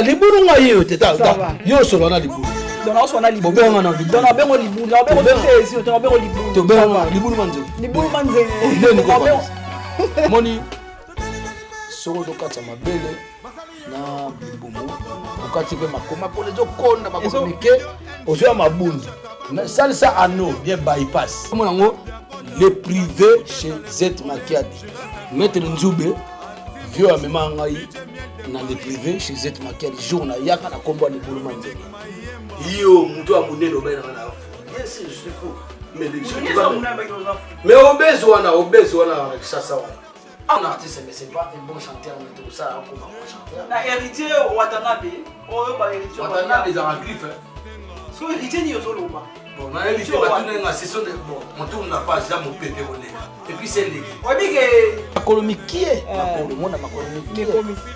Liburu ngayo teta yo solo na liburu dona sona liburu benga na liburu dona bengo liburu na bengo tesi dona bengo liburu to benga liburu manze moni soko to katsa mabele na bibumu okati pe makoma pole zo konda bakomike ozo mabundu na salsa ano bien bypass mona ngo le privé chez Z Makiadi maître Nzube vieux amema ngai na le privé chez Z Makiadi jour na yaka na kombo le bulu manze yo mtu wa muneno bana na yes je suis fou mais obèse wana sasa un artiste mais c'est pas un bon chanteur mais tout ça comme un bon chanteur na héritier Watanabe héritier Watanabe dans la griffe so héritier ni yozoloba bon na héritier batuna nga saison de bon mon n'a pas déjà mon pépé et puis c'est les obike makolomikie makolo mona makolomikie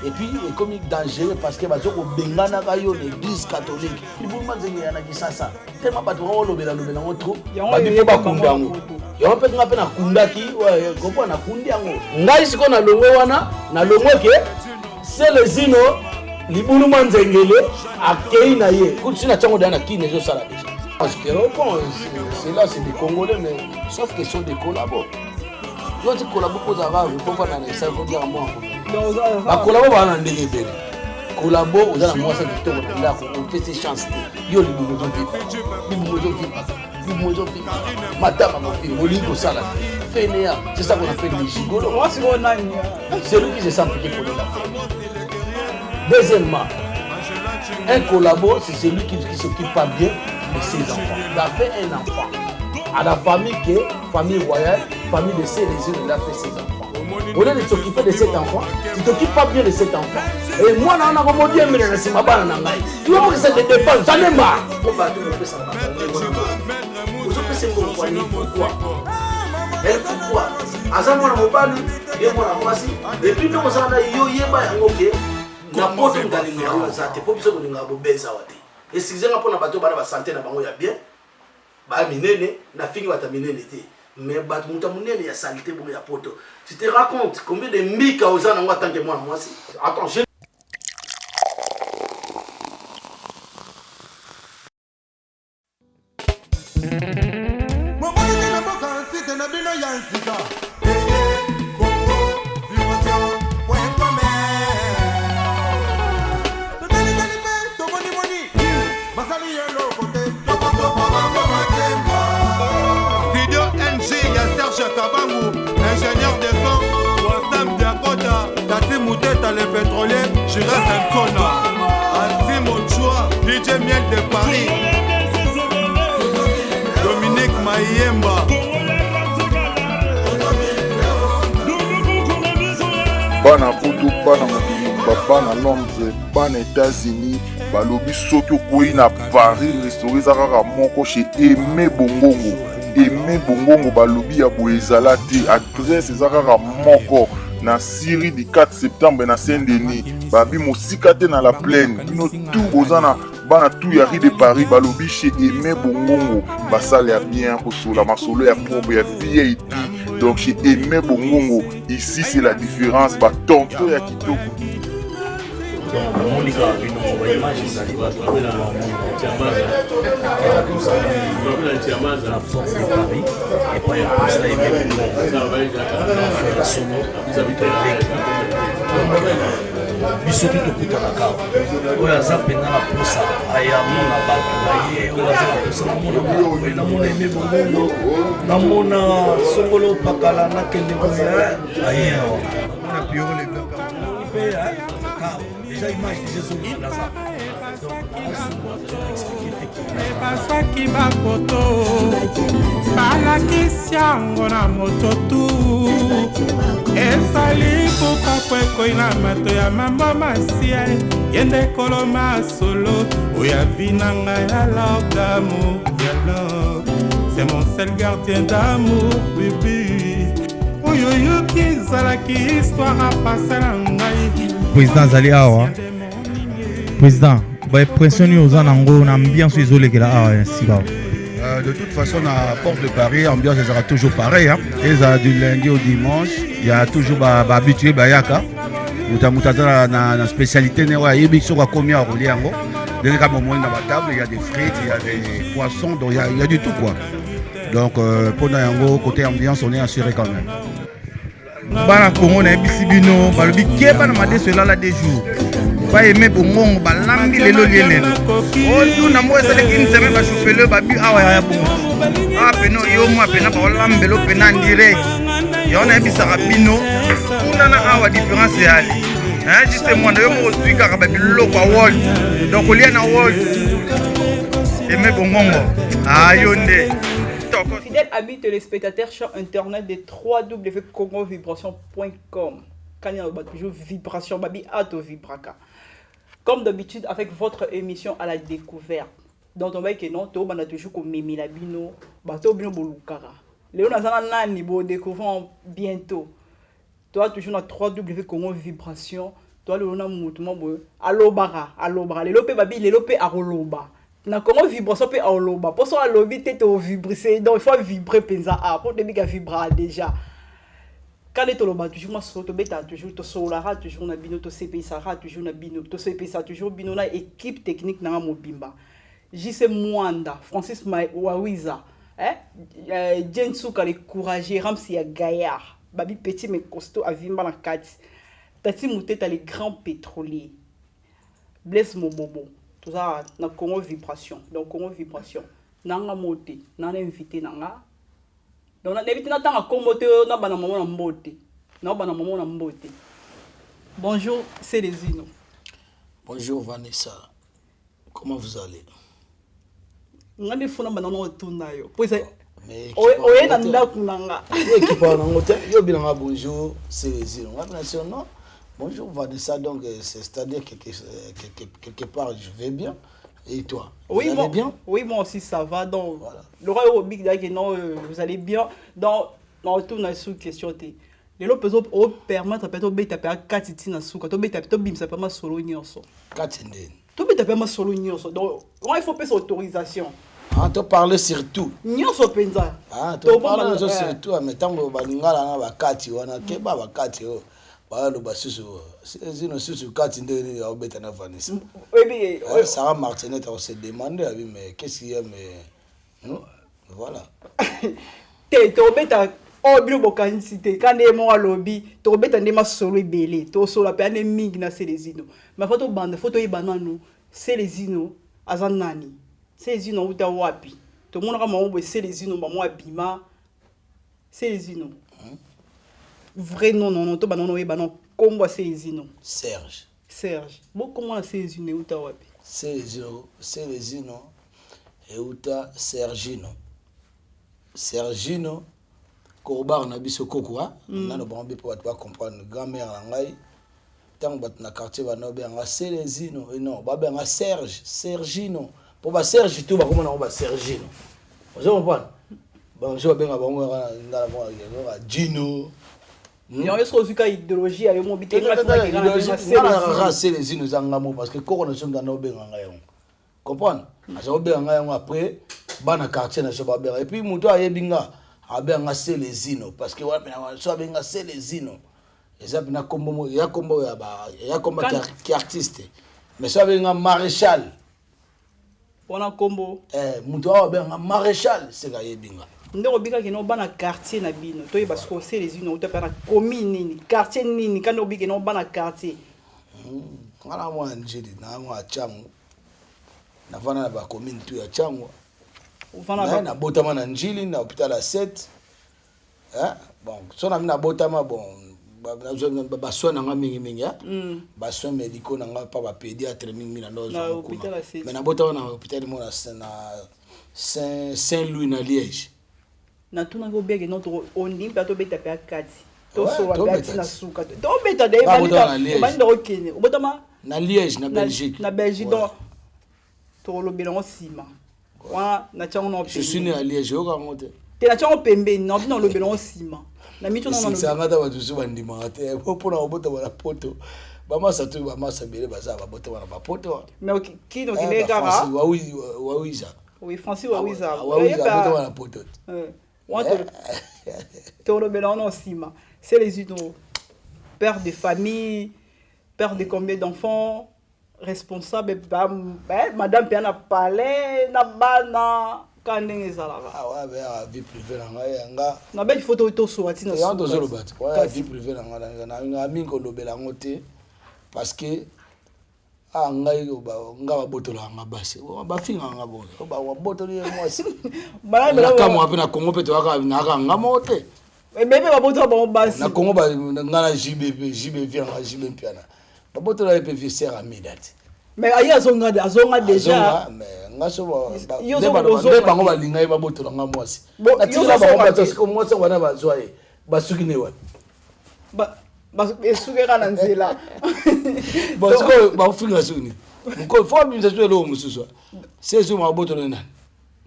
et puis est comme dangereux parce que bazoko bengana ka yo l'église catholique libuma nzenge yana kisasa tellement bato ko lobela ngotro babipo bakundango yo pe nga pe na kundaki ouais gopo na kundi yango ngai siko na longwe wana na longwe ke c'est le zino libulu manzengele akei na ye kuti na chango dana kine zo sala déjà parce que bon c'est là c'est des Congolais mais sauf que sont des collabos yo ti collabo ko za va ko fa na isa ko dia mo ba collabo ba na ndenge bele collabo oza na mwasa de to na ko on fait chance yo libulu zo vi madame mon fils molingo sala fenea c'est ça qu'on appelle les gigolos moi c'est on a c'est lui qui se sent piqué pour la femme. Deuxièmement, un collabo c'est celui qui s'occupe pas bien de ses enfants. Il a fait un enfant à la famille qui est famille royale, famille de ses les il a fait ses enfants. Au lieu de s'occuper de cet enfant, tu t'occupes pas bien de cet enfant. Et moi, on a comme Dieu, mais c'est ma banane en maille. Tu vois que c'est des dépenses, j'en ai marre. On va tout le faire ça. Vous avez fait pourquoi? Elle fait quoi? Azamo na mobali, et moi na mwasi. Et puis nous on a yo yeba yango ke. Na poto ngalinga yo zate, po biso ngolinga bobeza wate. Et si zenga pona bato bana ba santé na bango ya bien. Ba minene na fingi bata minene te. Mais bato muta munene ya salité bo ya poto. Tu te racontes combien de mika ozana ngo tant que moi na mwasi. Attends, je ingénieur de son, Wassam Diakota, Tati Mouteta le pétrolier, Jura Santona, Anti Monchoua, DJ Miel de Paris, Dominique Mayemba. Bana Poto, Bana Mokili, Bana Londres, Bana États-Unis, Balobi Soki Okoyi na Paris, restauré Zakara Moko chez Aimé Bongongo. Aimé Bongongo balobi ya boezala te adresse ezakaka moko na Syrie du 4 septembre na Saint-Denis babi mosika te na la plaine bino tout bozana bana tout ya rue de Paris balobi chez Aimé Bongongo basala ya bien kosola masolo ya propre ya VIP donc chez Aimé Bongongo ici c'est la différence ba tonto ya kitoko Monica une image ezali bato abela na Tiamaza na porte de Paris et pas ya posta et même faire la sono vous habitez biso tout okutana kawa oyo aza mpenza na posa ayamona bato na ye oyo aza na posa namona Aimé Bongongo namona songolo pakala nakende boya aye awa namona pioro le blanc mpe kawa déjà image déjà Plaza basaki bakoto balakisi yango na moto tu ezali kokako ekoi na mato ya mama masia yende koloma solo oyo avi na ngai ya love d'amour c'est mon seul gardien d'amour bibi oyo yoki ezalaki histoire apasa na ngai président azali awa président baimpression nini oza nango na ambiance ezolekela awa esika de toute façon, à Porte de Paris, l'ambiance sera toujours pareille. Hein. Et ça, du lundi au dimanche, il y a toujours habitué Bayaka. Na spécialité, il y a des combien à rouler. Il y a des frites, il y a des poissons, donc il y a du tout quoi. Donc pour nous, côté ambiance, on est assuré quand même. Bana Congo na ebisi bino balobi keba na made cela là des jours pas aimer bongo balambi lelo lielelo oyo na mo ezalaki une semaine ba chauffeur ba bi awa ya bongo ah peno yo mo pena ba lambelo pena ndire yo na ebisa bino kuna na awa différence ya ali hein juste moi yo mo zwika ka ba bilo kwa world donc olia na world aimer bongo ayo nde. Fidèles amis téléspectateurs sur internet de www.congovibration.com. Quand il y a toujours vibration, babi ato vibraka. Comme d'habitude avec votre émission à la découverte. Dans ton bail que non, to bana toujours comme Mimi Labino, bato bino bolukara. Léon Nazana nani bo découvrons bientôt. Toi toujours na www.congovibration. Toi le na mouvement bo alobara, les lope babi, les lope aroloba. Na comment vibration peut en loba pour ça lobby tête au vibrer donc il faut vibrer pensa a pour te bien vibrer déjà quand est loba toujours moi sur to beta toujours to solara toujours na bino to CP sara toujours na bino to CP ça toujours bino na équipe technique na mobimba JC Mwanda Francis Wawiza Jensu kale courageux Ramsi ya Gaillard babi petit mais costaud à vimba na kati Tati Mouteta les grands pétroliers Blaise Mobobo tout ça na Congo vibration donc Congo vibration nanga moté nana invité nanga donc na invité na tanga komote na bana maman na mbote na bana maman na mbote. Bonjour Célésino. Bonjour Vanessa, comment vous allez? Ngani funa bana no tuna yo poisa mais oye na ndaku nanga qui parle en hôtel yo bilanga bonjour Célésino ngana non. Bonjour Vanessa, donc c'est-à-dire quelque part je vais bien. Et toi? Oui, vous allez bien? Oui, moi aussi ça va. Donc, voilà. Le roi au big dag non, vous allez bien. Donc, on retourne à sous question. Les autres personnes au permettre peut-être bête à 4 titres na sous quand bête à bim ça permet solo nyonso. 4 ndene. Tout bête à permet solo nyonso. Donc, il faut payer autorisation. Ah, tu parles surtout. Nyonso penza. Ah, tu parles surtout mais tant que balingala na ba 4 wana ke ba 4 yo. Bah, c'est une source de 4 ndene au bête na Vanessa. Oui, Sarah Martinet on se demandé mais qu'est-ce qu'il y a mais voilà. T'es bête à oh bilo bokanisité quand les mo lobby to beta ndema solo ebele to solo pe ane mingi na Célésino ma photo bande photo ibana no Célésino azanani Célésino uta wapi to mona kama mo Célésino ba mo abima Célésino vrai non to bana no ebana kombo Célésino Serge beaucoup moi Célésino uta wapi Célésino et uta Sergino Kobar na biso kokwa nano bombe pour toi comprendre grand-mère ngai tant bat na quartier ba no be nga Célésino et non ba nga Sergino pour ba Serge tout ba comment na ba Sergino vous comprenez ba je ba nga ba ngala ba Gino yo est-ce que idéologie ayo mo bité nga Célésino zanga mo parce que koko na songa no be nga yo comprendre azo be nga yo après ba na quartier na so ba be et puis muto ayebinga abenga Célésino parce que wana so abenga Célésino eza bina kombo ya kombo ya ba ya kombo qui artiste mais so abenga maréchal wana kombo muto abenga maréchal c'est ga yebinga ndeko bika kino bana quartier na bino to yeba ko Célésino to pa na commune nini quartier nini kana obika no bana quartier ngala mwa njedi na mwa changu na vana ba commune tu ya changu na botama na njili na hôpital à 7 hein bon so na mina botama bon ba soin nga mingi ba soin médicaux nga pa ba pédiatre mingi na ndo zo kuma mais na botama na hôpital mo na Saint-Louis na Liège na tuna go bege no to ondi pa to beta pa kati to so wa gati na suka to beta de ba ndo okene botama na Liège na Belgique donc to lo bilongo sima wa na chango no je suis né à Liège au Cameroun te na chango pembe no bino lo bilongo sima na mitu na c'est un gars qui va te pour na obota wala poto bamasa tu bamasa bele baza babota wana bapoto mais qui donc il est gara wawiza oui Francis wawiza babota wana poto Toro Belano Sima, c'est les unos. Père de famille, père de combien d'enfants, responsable, madame Piana Palais, Nabana, Kandeng et Zalaga. Ah ouais, vie privée, nga. Na belle photo to soati na. Ya ndozo lobat. Ouais, vie privée nga mingo lobela ngote parce que ngai nga botola nga basi ba finga nga bo ba botoli mwasi bana kama apena Congo peto aka nga mote bebe ba botola ba basi na Congo ba nga na JB vient nga JB piana ba botola pe visser à midati mais ayi azonga déjà mais nga so ba bango ba linga ba botola nga mwasi na tira ba parce que mwasi wana ba zoye ba sukine wa esukeka na nzela bosiko bafinga suni ko fo bi nzezo lo mususu sezo ma botolo nani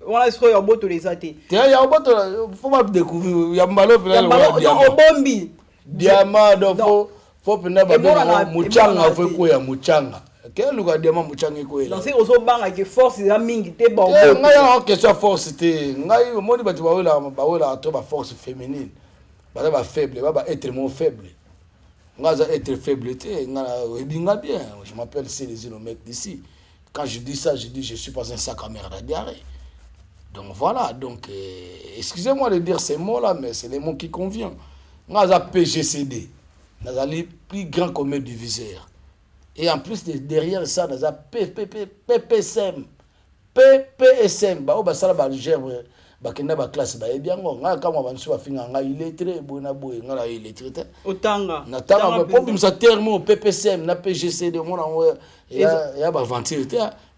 wana siko ya botolo ezate te ya botolo fo ba découvrir ya mbalo pela o bombi diama do fo pena ba muchanga fo ko ya muchanga ke luka diama muchanga ko ela donc ozo banga ke force ya mingi te ba nga ya question force te ngai moni ba wala to ba force féminine ba faible ba être mon faible. Ngaza être faible, bien. Je m'appelle Célézine, le mec d'ici. Quand je dis ça, je dis je suis pas un sac à merde à diarrhée. Donc voilà, donc excusez-moi de dire ces mots-là, mais c'est les mots qui conviennent. Ngaza PGCD, Ngaza les plus grands comme diviseur. Et en plus derrière ça, Ngaza PPSM, bah oh bah ça là bah gère bakenda ba classe ba bien ngo nga kama bantu ba finga nga illettré bona boy nga la illettré otanga na tanga ba pombi sa terme PPCM na PGC de mona ya ba ventir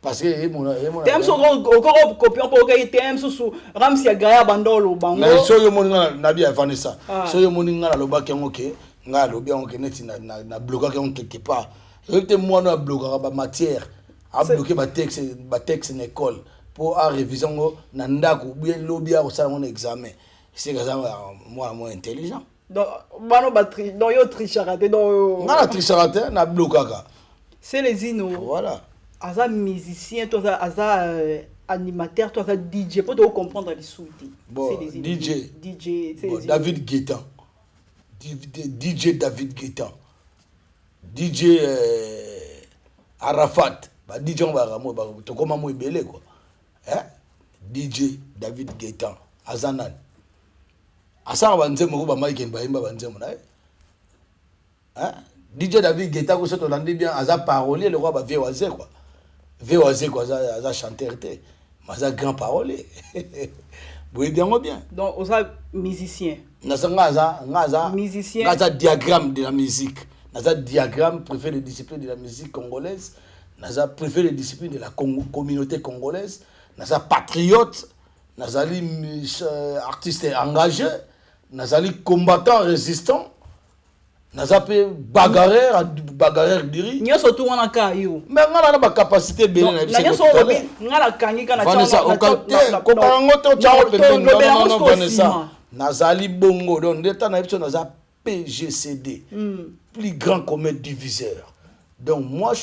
parce que mona tem so ko copion pour que tem so ramsi ya gaya bandolo bango mais so yo mona na bia Vanessa so yo mona nga lo ba kengo ke nga lo bia ngo ke neti na bloquer kengo quelque part yo te moi na bloquer ba matière a bloquer ba texte en école pour à révision na ndako bien lobia au salon examen c'est que ça moi intelligent donc bano batri donc yo tricharaté donc na tricharaté na blokaka c'est les ino voilà aza musicien toi aza animateur toi aza DJ pour te comprendre les soutis bon DJ bon, David Guetta DJ David Guetta DJ Arafat ba DJ on va ramo ba to comment mo belé quoi. DJ David Guetta Azanan Asara banzemo ko ba Mike Mbaimba banzemo na DJ David Guetta ko soto landi bien aza parolier le roi ba VOZ quoi aza chanteur te mais grand parolier vous bien donc oza musicien ngaza musicien ngaza diagramme de la musique naza diagramme préféré les disciplines de la musique congolaise naza préféré les disciplines de la communauté congolaise. Naza patriote, nazali artiste engagé, nazali combattant résistant, naza pe bagarreur diri. Nyo so tu wana ka yo. Mais ngala na ba capacité belé na biso. Nyo so ngala kangi kana Vanessa ko karangoto chao pe non Vanessa. Nazali bongo donc d'état na biso naza PGCD. Plus grand comme diviseur. Donc moi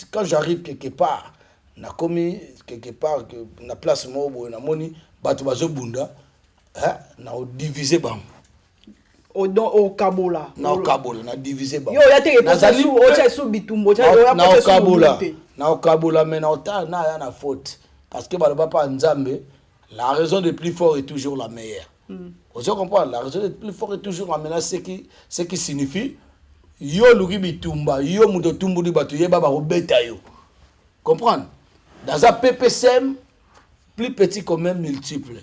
quand j'arrive quelque part na commis quelque part que na place mobo na moni bato bazo bunda na diviser bam au kabola na diviser bam yo ya te nazali o cha su bitumbo cha yo na kabola mais na ya na faute parce que baloba pa nzambe la raison de plus fort est toujours la meilleure. Vous comprenez, la raison de plus fort est toujours la meilleure, ce qui signifie yo luki bitumba yo muto tumbu di bato yeba ba robeta yo comprendre. Dans un PPCM, plus petit quand même multiple.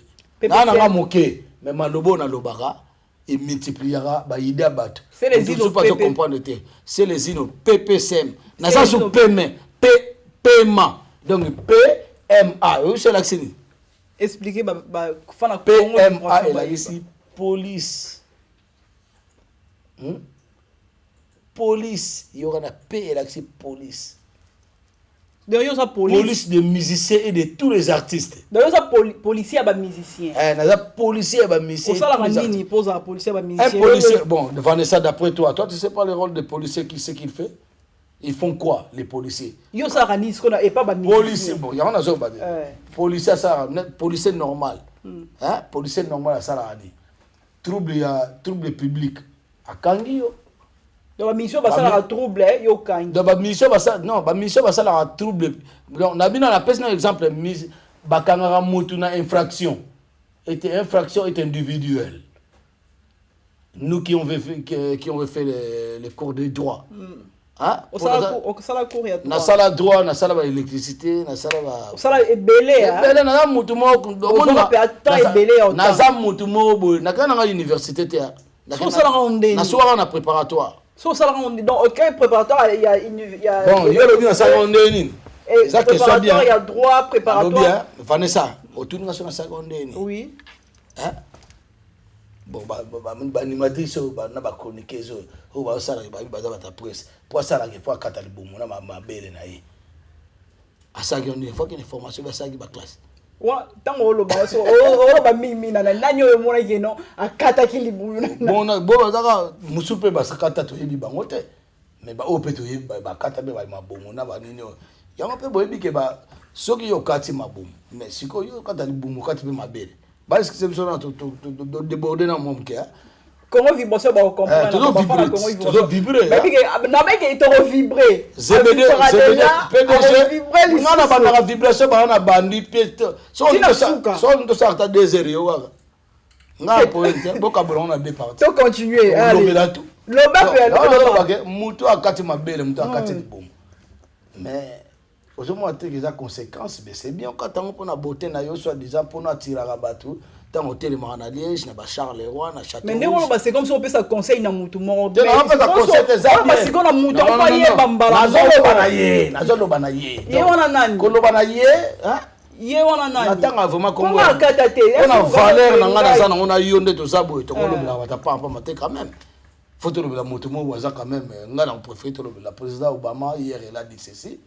Nana moké, mais malobo na lobara et multipliera ba ida bat. C'est les îles pas comprendre. C'est les îles PPCM. Nasa sous paiement, paiement. Donc PMA, où c'est l'accent? Expliquez PMA et là ici police. Police, il y aura la P et l'accent police. D'ailleurs, ça police de musiciens et de tous les artistes. D'ailleurs, ça policier et musicien. Policier et musicien. Pour ça, la il pose à policier et musicien. Un policier, bon, Vanessa, d'après toi, tu sais pas le rôle des policiers, qui c'est qu'il fait? Ils font quoi, les policiers? Yo, ça rani, ce qu'on a, et pas policier, bon, il y en a d'autres. Policier, ça, policier normal. Hein? Policier normal, ça, rani. Trouble public. À Kangio. Donc la mission va ça trouble yo kangi. Donc la mission va ça non, la mission va ça la trouble. Donc on a bien la personne exemple ba kangara mutu na infraction. Infraction est individuelle. Nous qui ont fait les cours de droit. Hein? On ça la cour ya droit. Na sala droit, na sala électricité, na sala ba sala ebelé hein. Ebelé na mutu mo on a pas ebelé na za mutu mo bo na kana université te. Na soir na préparatoire. So ça donc aucun préparatoire il y a bon il y a le bien ça on est ni ça que soit bien il y a droit préparatoire bien Vanessa autour na ça on est ni oui hein bon ba animatrice na ba chroniqueuse o ba ça ba ta presse pour ça là il faut katali bomo na ma belle na yi asa ki on faut que une formation ba ça ki ba classe wa tango lo ba so ba mimi na nanyo yo mona keno akata kilibu bon zaka musupe ba sakata to yebi bango te mais ba opeto yebi ba kata be ba mabomo na ba nini ya mape boyebi ke ba soki yo kati mabomo mais siko yo kata libumu kati be mabele ba est-ce que c'est besoin de déborder na momke comment vibration ba comprendre toujours vibrer na meke to vibrer ZBD PDG ngana ba na vibration ba na bandi pieto so ndo ça ta 2 heures yo wa nga point boka bolona départ to continuer allez le bas mutu akati mabele mutu akati libomo mais aujourd'hui tu as des conséquences mais c'est bien quand on a beauté na yo soit disant pour na tirer bateau tant hôtel na Liège na ba Charleroi na Château. Mais ndeko ba c'est comme si on peut ça conseil na mutu mo be. On peut ça conseil des amis. Parce qu'on a mutu on va yé bambala. Nazolo banaye. Yé wana nani? Kolo banaye, hein? Yé wana nani? Natanga vraiment comme. On a katate. On a valeur na ngana sana on a yonde to sabo to kolo bila wata pa mate quand même. Faut to bila mutu mo waza quand même ngana on préfère to bila président Obama hier il a dit ceci.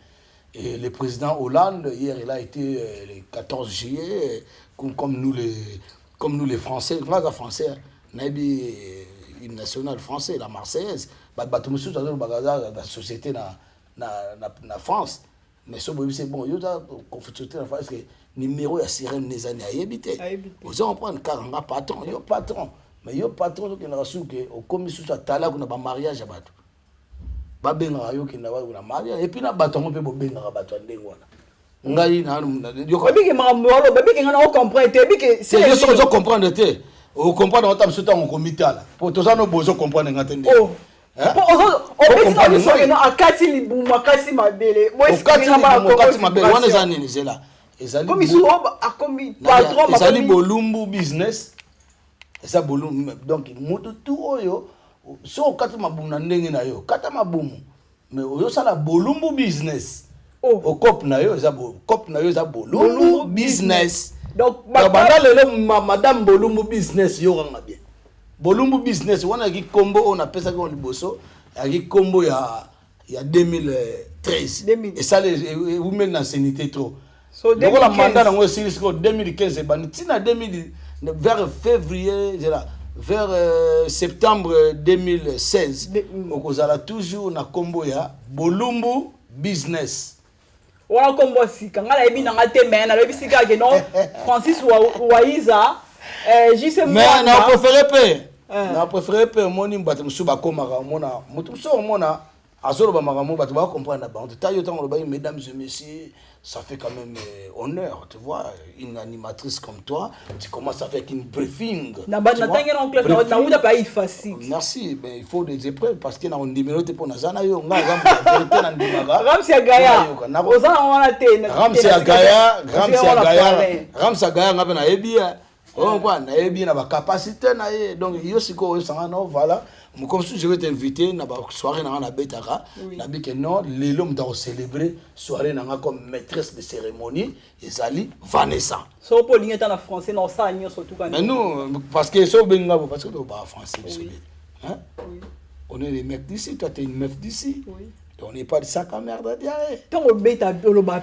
Et le président Hollande, hier, il a été le 14 juillet, comme nous les Français, les Français, on a une nationale française, la Marseillaise, la société na France. Mais c'est bon, il y a une société na France, numéro ya sirène des années à habiter. Vous en prenez car on a patron, il y a patron. Mais il y a patron qui n'a pas su que au commission ça tala qu'on a pas mariage à bateau. Babenga yo ki na ba na maria et puis na batongo pe bobenga bato ndenge wana ngai na yo ko biki mamolo biki ngana o comprendre te biki c'est yo so comprendre te o comprendre on tam suta on komitala pour to ça no bozo comprendre ngate ndenge oh on so que no akati libuma kasi mabele akati mabele wana za nini zela ezali comme isu akomi patron ma ezali bolumbu business eza bolumbu donc moto tout oyo so kata mabumu na ndenge na yo kata mabumu mais oyo sala bolumbu business o cop na yo eza bolumbu business donc banda lelo madame bolumbu business yo kanga bien bolumbu business wana ki combo on appelle ça comme liboso ki combo ya 2013 et ça les women na sanité trop so donc la mandat ngo series ko 2015 bani tina 2000 vers février vers septembre 2016 okozala toujours na kombo ya bolumbu business wala kombo sika ngala ebi na ngate mena ebi sika ke non Francis Waiza JC mais na préféré pe moni mbata musuba komaka mona mutu so mona azolo ba makambo bato ba comprendre ba on tayo tango ba mesdames et messieurs ça fait quand même honneur, tu vois, une animatrice comme toi, tu commences avec une briefing. Merci, mais il faut des épreuves parce qu'il y a un numéro de pour Nazana. Ramsi Agaya, na ebia. On voit na ebia na ba capacité na ye. Donc yo siko sanga no voilà. Comme si je vais t'inviter na soirée na betara na bi que non les l'homme doit célébrer soirée na comme maîtresse de cérémonie ezali Vanessa so po ligne en français non ça nyo surtout quand mais nous parce que so benga parce que on parle français hein on est les mecs d'ici toi tu es une meuf d'ici On n'est pas de sac à merde à diarrhée. Tant au bêta,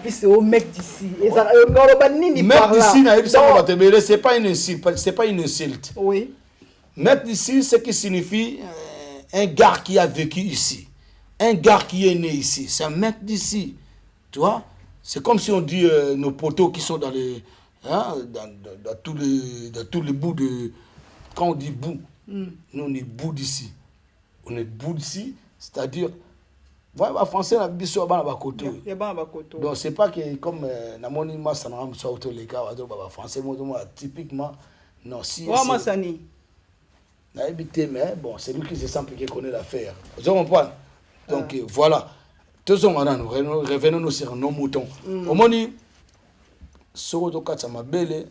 c'est au mec d'ici. Et ça, mec d'ici, c'est pas une insulte. C'est pas une insulte. Oui. Mec d'ici, ce qui signifie un gars qui a vécu ici. Un gars qui est né ici. C'est un mec d'ici. Tu vois? C'est comme si on dit nos poteaux qui sont dans les... Hein, dans tous les bouts de... Quand on dit bout, nous on est bout d'ici. On est bout d'ici, c'est-à-dire... Voilà, français, on a dit sur le côté. Donc, c'est pas que comme Namonima, ça n'a pas sorti les cas, français, typiquement, non, si. Mais bon, c'est lui qui se sent qui connaît l'affaire. Vous comprenez? Donc, voilà. Tous on a nous revenons sur nos moutons. Au moment où, sur le cas de ma belle,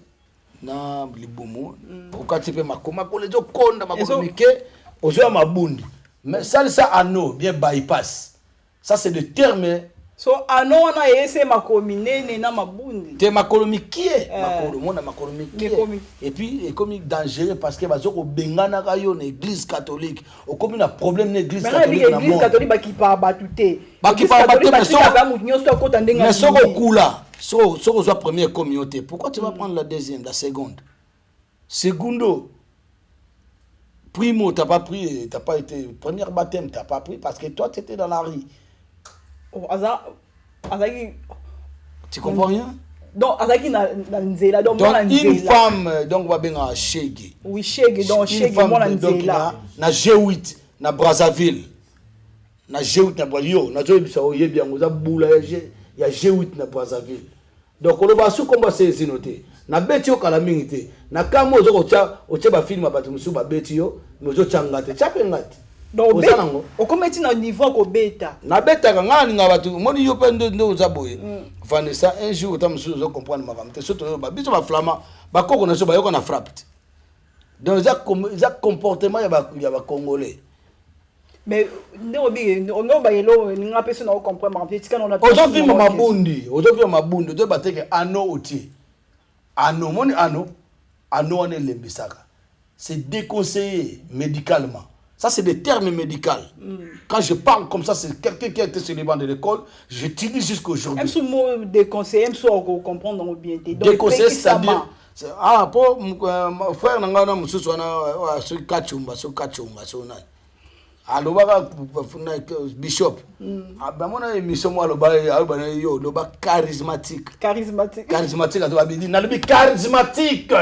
na libumu, au cas de ma coma, pour les autres condes, ma communiqué, aux yeux ma bundi. Mais ça, à nous, bien bypass. Ça, c'est le terme. So, ano on a essayé ma commune, na ma bundi. T'es ma colonie qui est? Ma colonie qui est? Et puis, c'est comme dangereux parce que parce au Bengana kayo l'église catholique. Au comme un problème l'église catholique. L'église catholique qui pas battuté. Qui pas battuté, mais so au kula. So la première communauté. Pourquoi tu vas prendre la deuxième, la seconde? Segundo. Primo, t'as pas pris, t'as pas été première baptême, t'as pas pris parce que toi tu étais dans la rue. Oh, tu comprends rien? Donc, une femme, donc va bien à Chege. Oui, Chege, donc Chege, moi na G8, na Brazzaville. Na G8 na Brazzaville. Na G8 bien, on a boula, il y a G8 na Brazzaville. Donc, on va sous combat ces notés. Na betio kalamingite. Na kamo ocha ba film ba tumusu ba betio, mozo changate, chapengate. Donc, on commence à niveau ko beta. Na beta ngani nga batu moni yo pe ndo zaboye. Vanessa un jour ta musu zo comprendre ma femme. Surtout ba biso ba flama ba koko na so ba yoko na frappe. Donc ça comportement ya ba congolais. Mais on ba yelo ni nga personne na comprendre ma petit quand on a aujourd'hui mabundi de bateke ano oti. Ano moni ano on est lembisaka. C'est déconseillé médicalement. Ça, c'est des termes médicaux. Quand je parle comme ça, c'est quelqu'un qui a été sur les bancs de l'école, je t'utilise jusqu'aujourd'hui. Même si mot déconseillé, même si on comprend dans le bien. Déconseillé, c'est-à-dire... Ah, pour mon frère, on a un kachumba, alors, Bishop. Ah, ben, mon émission, moi, le charismatique. Charismatique. Charismatique, charismatique.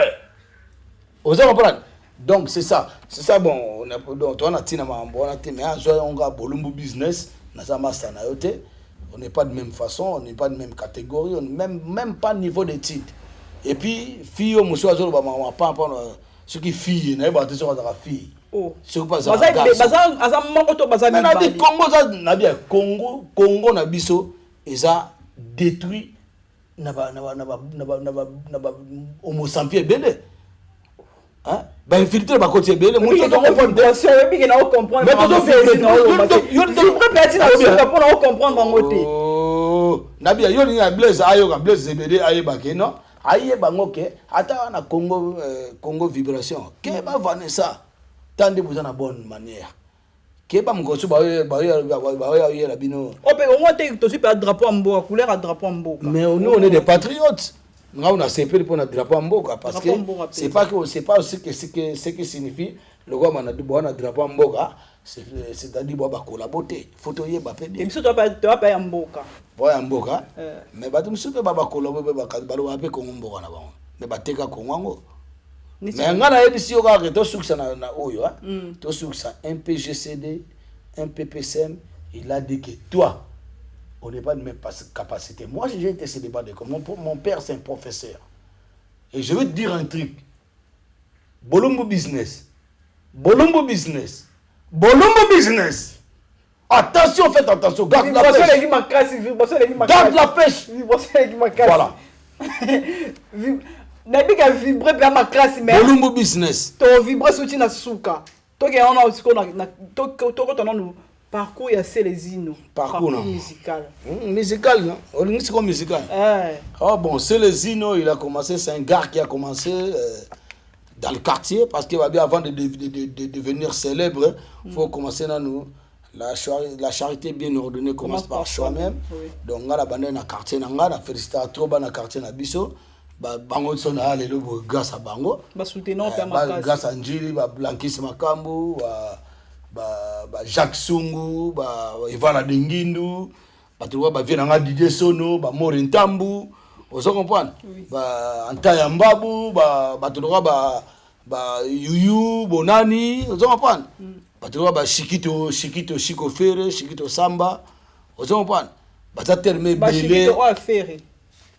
Vous avez compris? Donc c'est ça bon on a tina mambo on a mais on a bolumbu business na ça masana yote on n'est pas de même façon on n'est pas de même catégorie on même pas niveau d'études et puis fille au monsieur azolo ba maman pas ce qui fille na ba attention à la fille oh c'est pas ça baza moko to baza mi ba Congo ça na bien Congo na biso eza détruit na ba homo sapiens bele. Hein? Ben infiltré ba côté belé mon ça donc compréhension et puis na comprendre mais to comprendre en côté na bien yo ni blaze ayo ka blaze zebede aye ba ke non aye ba ngoke ata na Congo vibration ke ba Vanessa tande vous en bonne manière ke ba mgosu ba ya bino on monte to super drapeau mbo couleur à drapeau mbo mais nous on est des patriotes. On a CP pour notre drapeau en boca parce que c'est pas aussi que ce qui signifie le roi m'a dit bon drapeau en boca c'est-à-dire bon ba collaborer photo yé ba pédé et puis toi pas en boca en boca mais ba tum super ba collaborer ba balo apé ko mboka na bango mais ba teka ko ngango mais ngana ebisi yo ka to suksa na oyo to suksa un PGCD un PPCM il a dit que toi on n'est pas de même capacité. Moi, j'ai été ce débat de mon père, c'est un professeur. Et je veux te dire un truc. Bolombo business. Attention, faites attention. Garde la pêche. Garde la pêche. Voilà. Bolombo business. To vibrer soutien na suka. To ke on a to parcours ya Célésino. Parcours musical. Musical, non? On est comme musical. Oh bon, Célésino, il a commencé, c'est un gars qui a commencé dans le quartier parce que avant de devenir célèbre, il faut commencer dans nous La charité bien ordonnée commence par soi-même. Oui. Donc, on a un quartier, on a félicité trop dans quartier na biso. Bango sona lelo grâce à bango. Soutenons grâce à Njili, Blankis Makambu, Jacques Sungu, Ivana Dengindu, Viena Didier Sono, Morin Tambu. Vous comprenez? Antaya Mbabu, Yuyu, Bonani, vous comprenez? Shikito Shiko Fere, Shikito Samba, vous comprenez? Shikito Afere,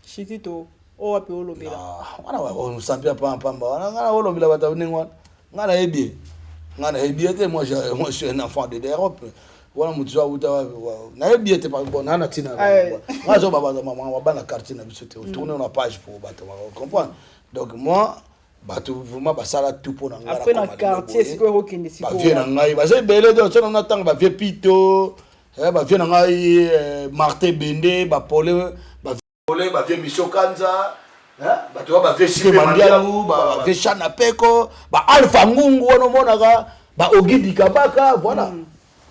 Shikito Oape Olobela. On s'appelle pas en Pamba, on a Olobela Batavningwan, on a Ebi. Moi je suis un enfant de l'Europe. Voilà, je suis un enfant de l'Europe. Tourner une page pour comprendre. Donc moi, vraiment, ça tout pour après dans le quartier, c'est quoi qui est Pito, Martin Bende, Paul, Michel Kanza. Tu vois, Chana Peko, Alpha Ngungu, Ogidi Kabaka, voilà.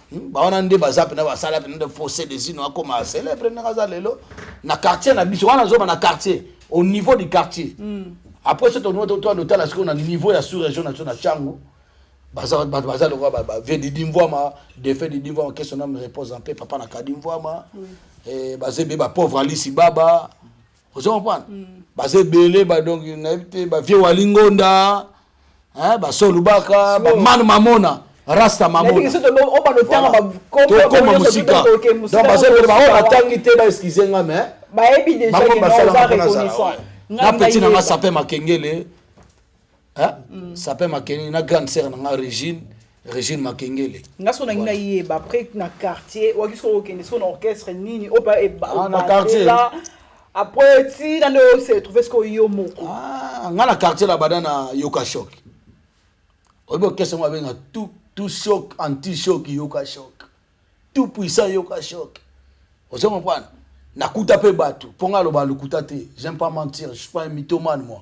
On a des bazar na basala de forcer des îles comme célèbre na quartier na biso wana zo na quartier au niveau du quartier. Après ce tournoi toi l'hôtel là on a niveau ya sous-région na Changu. Bazar le roi vie di dimvoama défait di dimvoama que son âme repose en paix papa na kadimvoama et bazé ba pauvre Alice Baba. Vous comprenez? Bazé belé donc na vie walingonda hein ba solubaka ba man mamona Rasta Mamona. Donc, parce que sapé Makengele, na grande sœur na Régine Makengele. Na sona ina yeba après na quartier, wa kiso okende son orchestre nini oba e ba na quartier. Après si dans le se trouver ce ko yo moko. Na quartier là bada na Yoka Shock. Obo question avec tout choc, anti-choc, yoka choc. Tout puissant, yoka choc. Vous comprenez? Nakuta pe batu. Ponga lo ba le kutate. J'aime pas mentir. Je suis pas un mythomane, moi.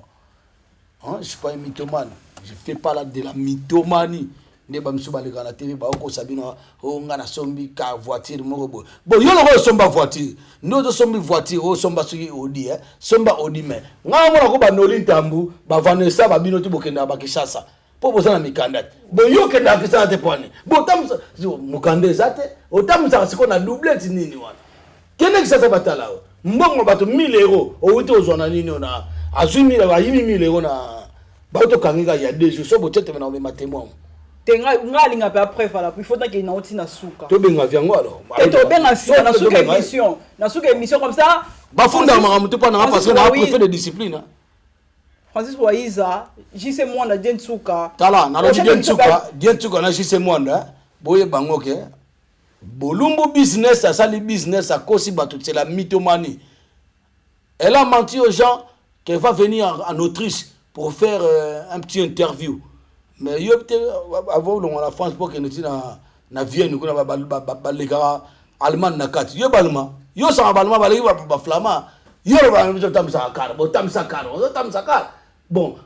Hein? Je suis pas un mythomane. Je fais pas là de la mythomanie. Ne ba msuba le gana TV ba oko sabina o ngana sombi ka voiture moko bon yo lo somba voiture no to sombi voiture o somba suki odi somba odi me ngamo na ko ba noli ntambu ba Vanessa ba bino to bokenda ba Kishasa. Pour vous en mikanda bon yo ke na kisa te pone bon tam mukande zate o tam sa siko na doublette nini wana kene kisa ta batala mbongo bato 1000 euros o wito ozona nini ona azumi la 1000 euros na bato kangika ya 2 jours so botete na me matémoin tenga ngalinga pe après voilà il faut que na oti na suka to benga vyango alors et to benga suka na suka émission comme ça bafunda mamamutu pa na parce que na préfet de discipline. Francis Waiza, JC Mwanda Diensuka. Tala, na Diensuka na JC Mwanda, boye bangoke. Bolumbu business, ça sali business, ça kosi batu, c'est la mythomanie. Elle a menti aux gens qu'elle va venir en Autriche pour faire un petit interview. Mais yo avant la France pour que nous na Vienne ko na ba legara allemand na kat. Yo balma, yo sa balma ba legi ba flama. Yo ba tam sakar, bo tam sakar. Bon,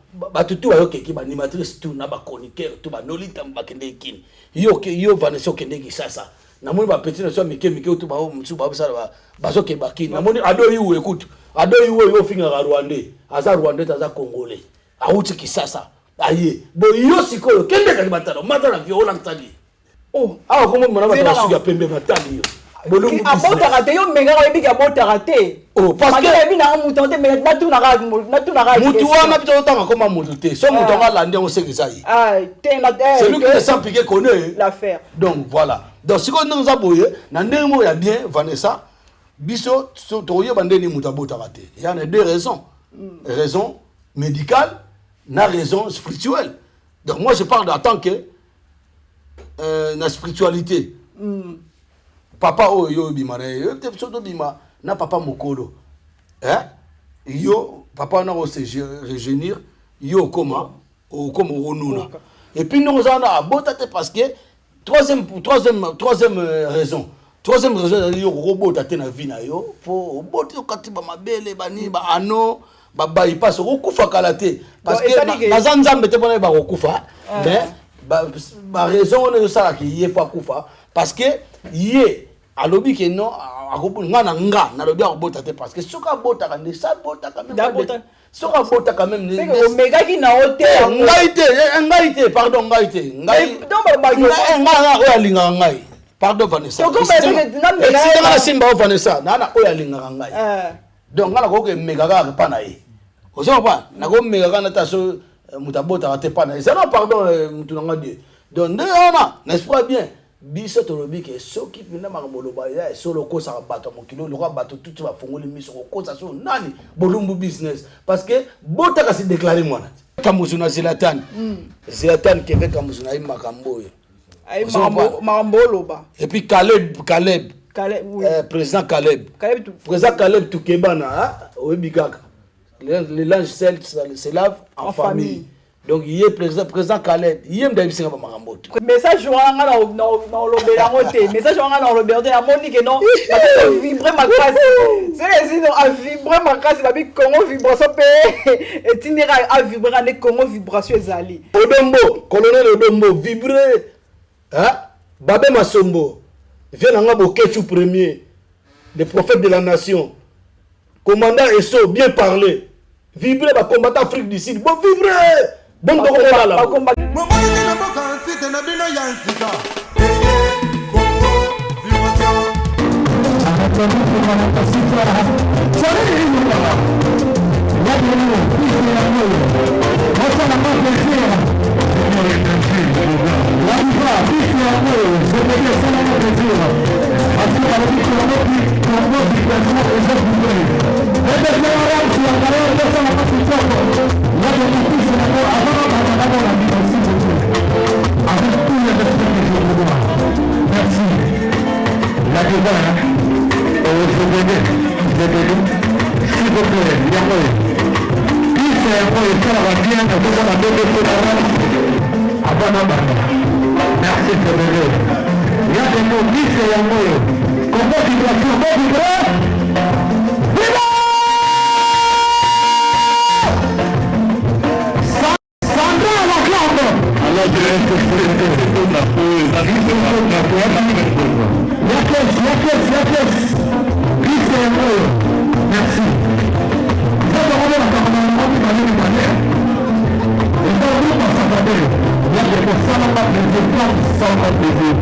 tout qui ba animatrice tout na ba chroniqueur tout ba nolita mbakende kin. Yo Vanessa kende ki sasa. Na moni ba petit na so mike tout ba mutsu ba sala ba so ke bakini. Na moni ado yu écoute. Ado yu yo finga Rwandais. Aza Rwandais aza Congolais. Auti ki sasa. Aye. Bon yo sikoyo kende ka batalo matala viola ntali. Oh, comment mona ba suga pembe matali yo. Abota raté yo menga ko ebi ka bota raté. Oh parce que ebi na mutonde mais na tuna ra. Mutu wana bito tanga koma mutu te. So mutu nga lande on sekisa yi. C'est lui qui est sans piquer connaît l'affaire. Donc voilà. Donc si ko nza boye na ndemo ya bien Vanessa biso to yo bande ni mutu bota raté. Il y en a deux raisons. Raison médicale, na raison spirituelle. Donc moi je parle en tant que la spiritualité. Papa yo bimana yo te psoto bima na papa mokolo yo papa na se rejeunir yo comment onuna et puis nous on a botate parce que troisième raison yo robot tate na vie na yo pour bote katiba mabele bani ba ano ba bypass okufa kalate parce que na zanzambe te bona ba okufa mais ba raison on ça qui y est pas kufa parce que Yé, alobi que non, nga nalobi akobota te parce que soka bota quand même ça bota quand même. Soka bota quand même. C'est que Omega qui na hote. Ngaite, pardon, ngaite. Ngai. Pardon Vanessa. C'est la simba Vanessa. Nana oya linga ngai. Donc ngala ko ke mega ka pa na ye. Ozo pa, na ko mega ka na taso mutabota te pa na ye. C'est non pardon mutunanga Dieu. Donc n'est-ce pas bien? Biso tolobi ke soki pina makamoloba ya solo ko sa bato mokilo lo bato tout va fongoli miso ko sa so nani bolumbu business parce que bota ka se déclarer moi kamuzuna Zlatan Zlatan qui fait kamuzuna makambo ay makambo loba et puis Caleb oui. Président Caleb Toukebana Oebikaka les langes se lavent en famille. Donc il est président Caleb, il aime d'ailleurs c'est pas marambo. Message joanga na lobela ngote, message joanga na lobela na moni que non, vibrer ma classe. C'est les a vibrer ma classe la bi Congo vibration pe itinéraire a vibrer na Congo vibration ezali. Odombo, colonel Odombo vibrer hein? Babé Masombo vient na ngabo Kechu premier, le prophète de la nation. Commandant Esso bien parler. Vibrer ba combattant Afrique du Sud, bon vibrer. Bon combat là. Maman était na boka site na bino ya nsika. Merci Frédéric. Il y a des mots qui c'est un mot. Comment vibration, bon vibrer. Viva! Sandra à la clampe. Alors je vais te faire la pause. La pièce. Qui c'est un mot. Merci. Vous avez demandé la caméra, vous allez me parler. Et dans le groupe, ça va bien. Il y a des personnes qui ont des plans sans plaisir.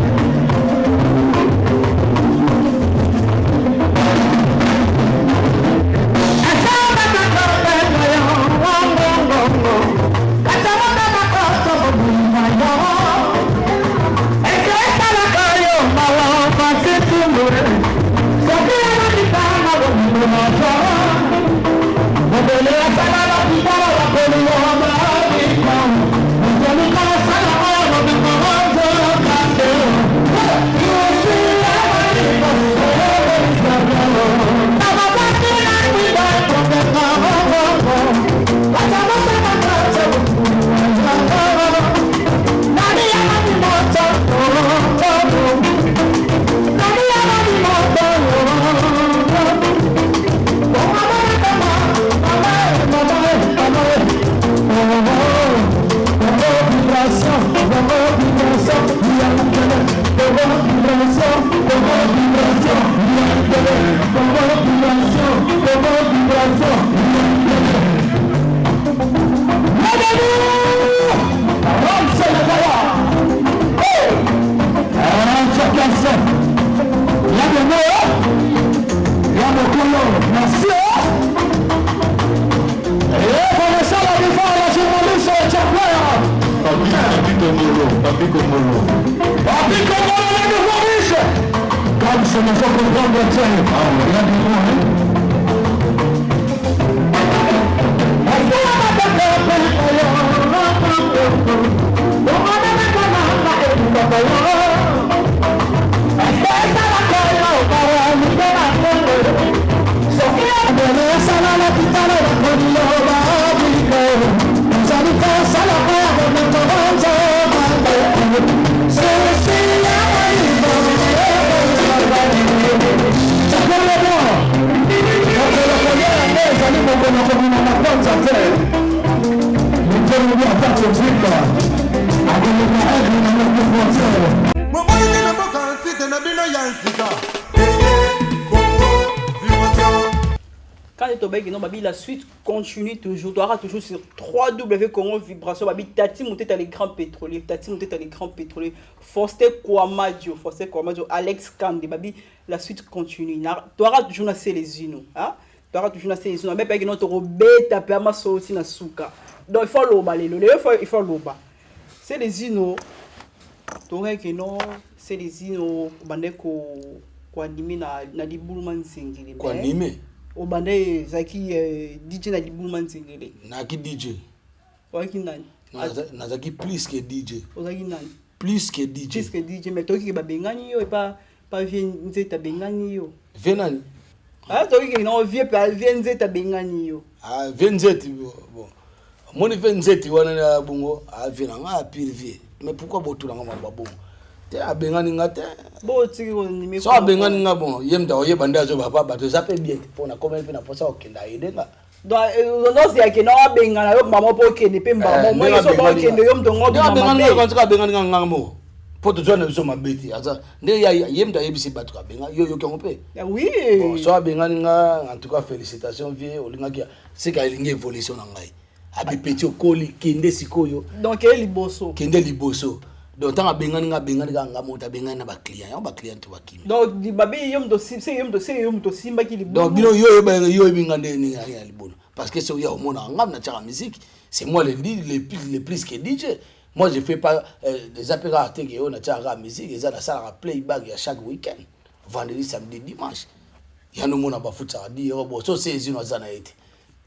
Nous la suite continue toujours. Tu auras toujours sur 3W Congo Vibration. Tati monté les grands pétroliers. Faustin Kouamadio, Alex Kande. La suite continue. Tu auras toujours les unes. Tu auras toujours les unes. Mais pas que notre robet tapé à ma sauce na souka. Donc il faut l'oba. Il faut l'oba. C'est les unes. Tu auras que non. C'est les unes. Ko animé na libuluma nzingile ko animé obande zaki DJ na libuluma nzingile na ki DJ waki nani na zaki plus que DJ ozaki nani plus que DJ mais toki ba bengani yo pas vie nzeta bengani yo vie nani toki no vie pa vie nzeta bengani yo vie nzeti bon moni vie nzeti wana na bungo vie na nga pire vie mais pourquoi botula nga mababo te abengani ngate bo tiki ko nime so abengani nga bon yemda oyeba ndazo papa bato ça peut bien pona comment pe na posa okenda aidenga donc non c'est que non abengana yo mama po kende pe mbamo moi so ba kende yo mtongo bi abengani nga quand abengani nga ngamo poto zone biso mabeti aza nde ya yemda yebisi bato kabenga yo kengo pe oui bon so abengani nga en tout cas félicitations vie olinga kia c'est ka elingi évolution na ngai abi petit okoli kende sikoyo donc liboso kende liboso donc tant bengani nga mota bengani na ba client to bakimi donc di babi yom do simba ki liboso donc bino yo bingande ni ya libono parce que c'est ya omona ngam na tchaka musique c'est moi le plus que DJ moi je fais pas des appels à télé on na tchaka musique et ça la salle playback ya chaque week-end vendredi samedi dimanche ya no mona ba futa di bo so c'est zino zana été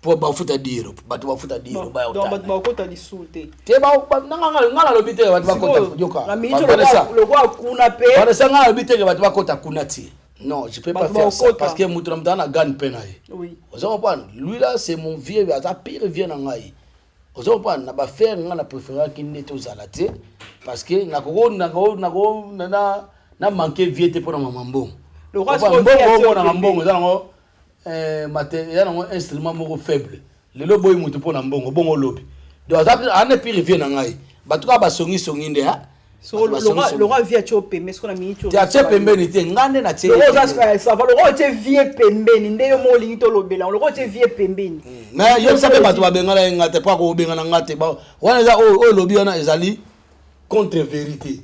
pour ba futa dire bato ba futa dire ba donc bato ba kota lisuté te ba ngala lo bité bato ba kota yoka na minjo lo kwa kuna pe para sanga lo bité bato ba kota kuna ti non je peux pas faire ça parce que mutu mtana gagne penaye oui ozo pas lui là c'est mon vieux ça pire vient na ngai ozo pas na ba faire ngana préférer kinde to zalate parce que na manquer vieux te pour maman bon le roi c'est na mbongo zango matériel un instrument moko faible lelo boy mutu pona mbongo bongo lobi donc ane pire vie na ngai batuka ba songi nde ha so le roi via chope mais ce qu'on a mis chope ya chope pembeni te ngande na tie le roi ça va le roi te vie pembeni nde yo mo lingi to lobela le roi te vie pembeni mais yo sape batu ba bengala ngate pa ko bengana ngate ba wana za o lobi wana ezali contre vérité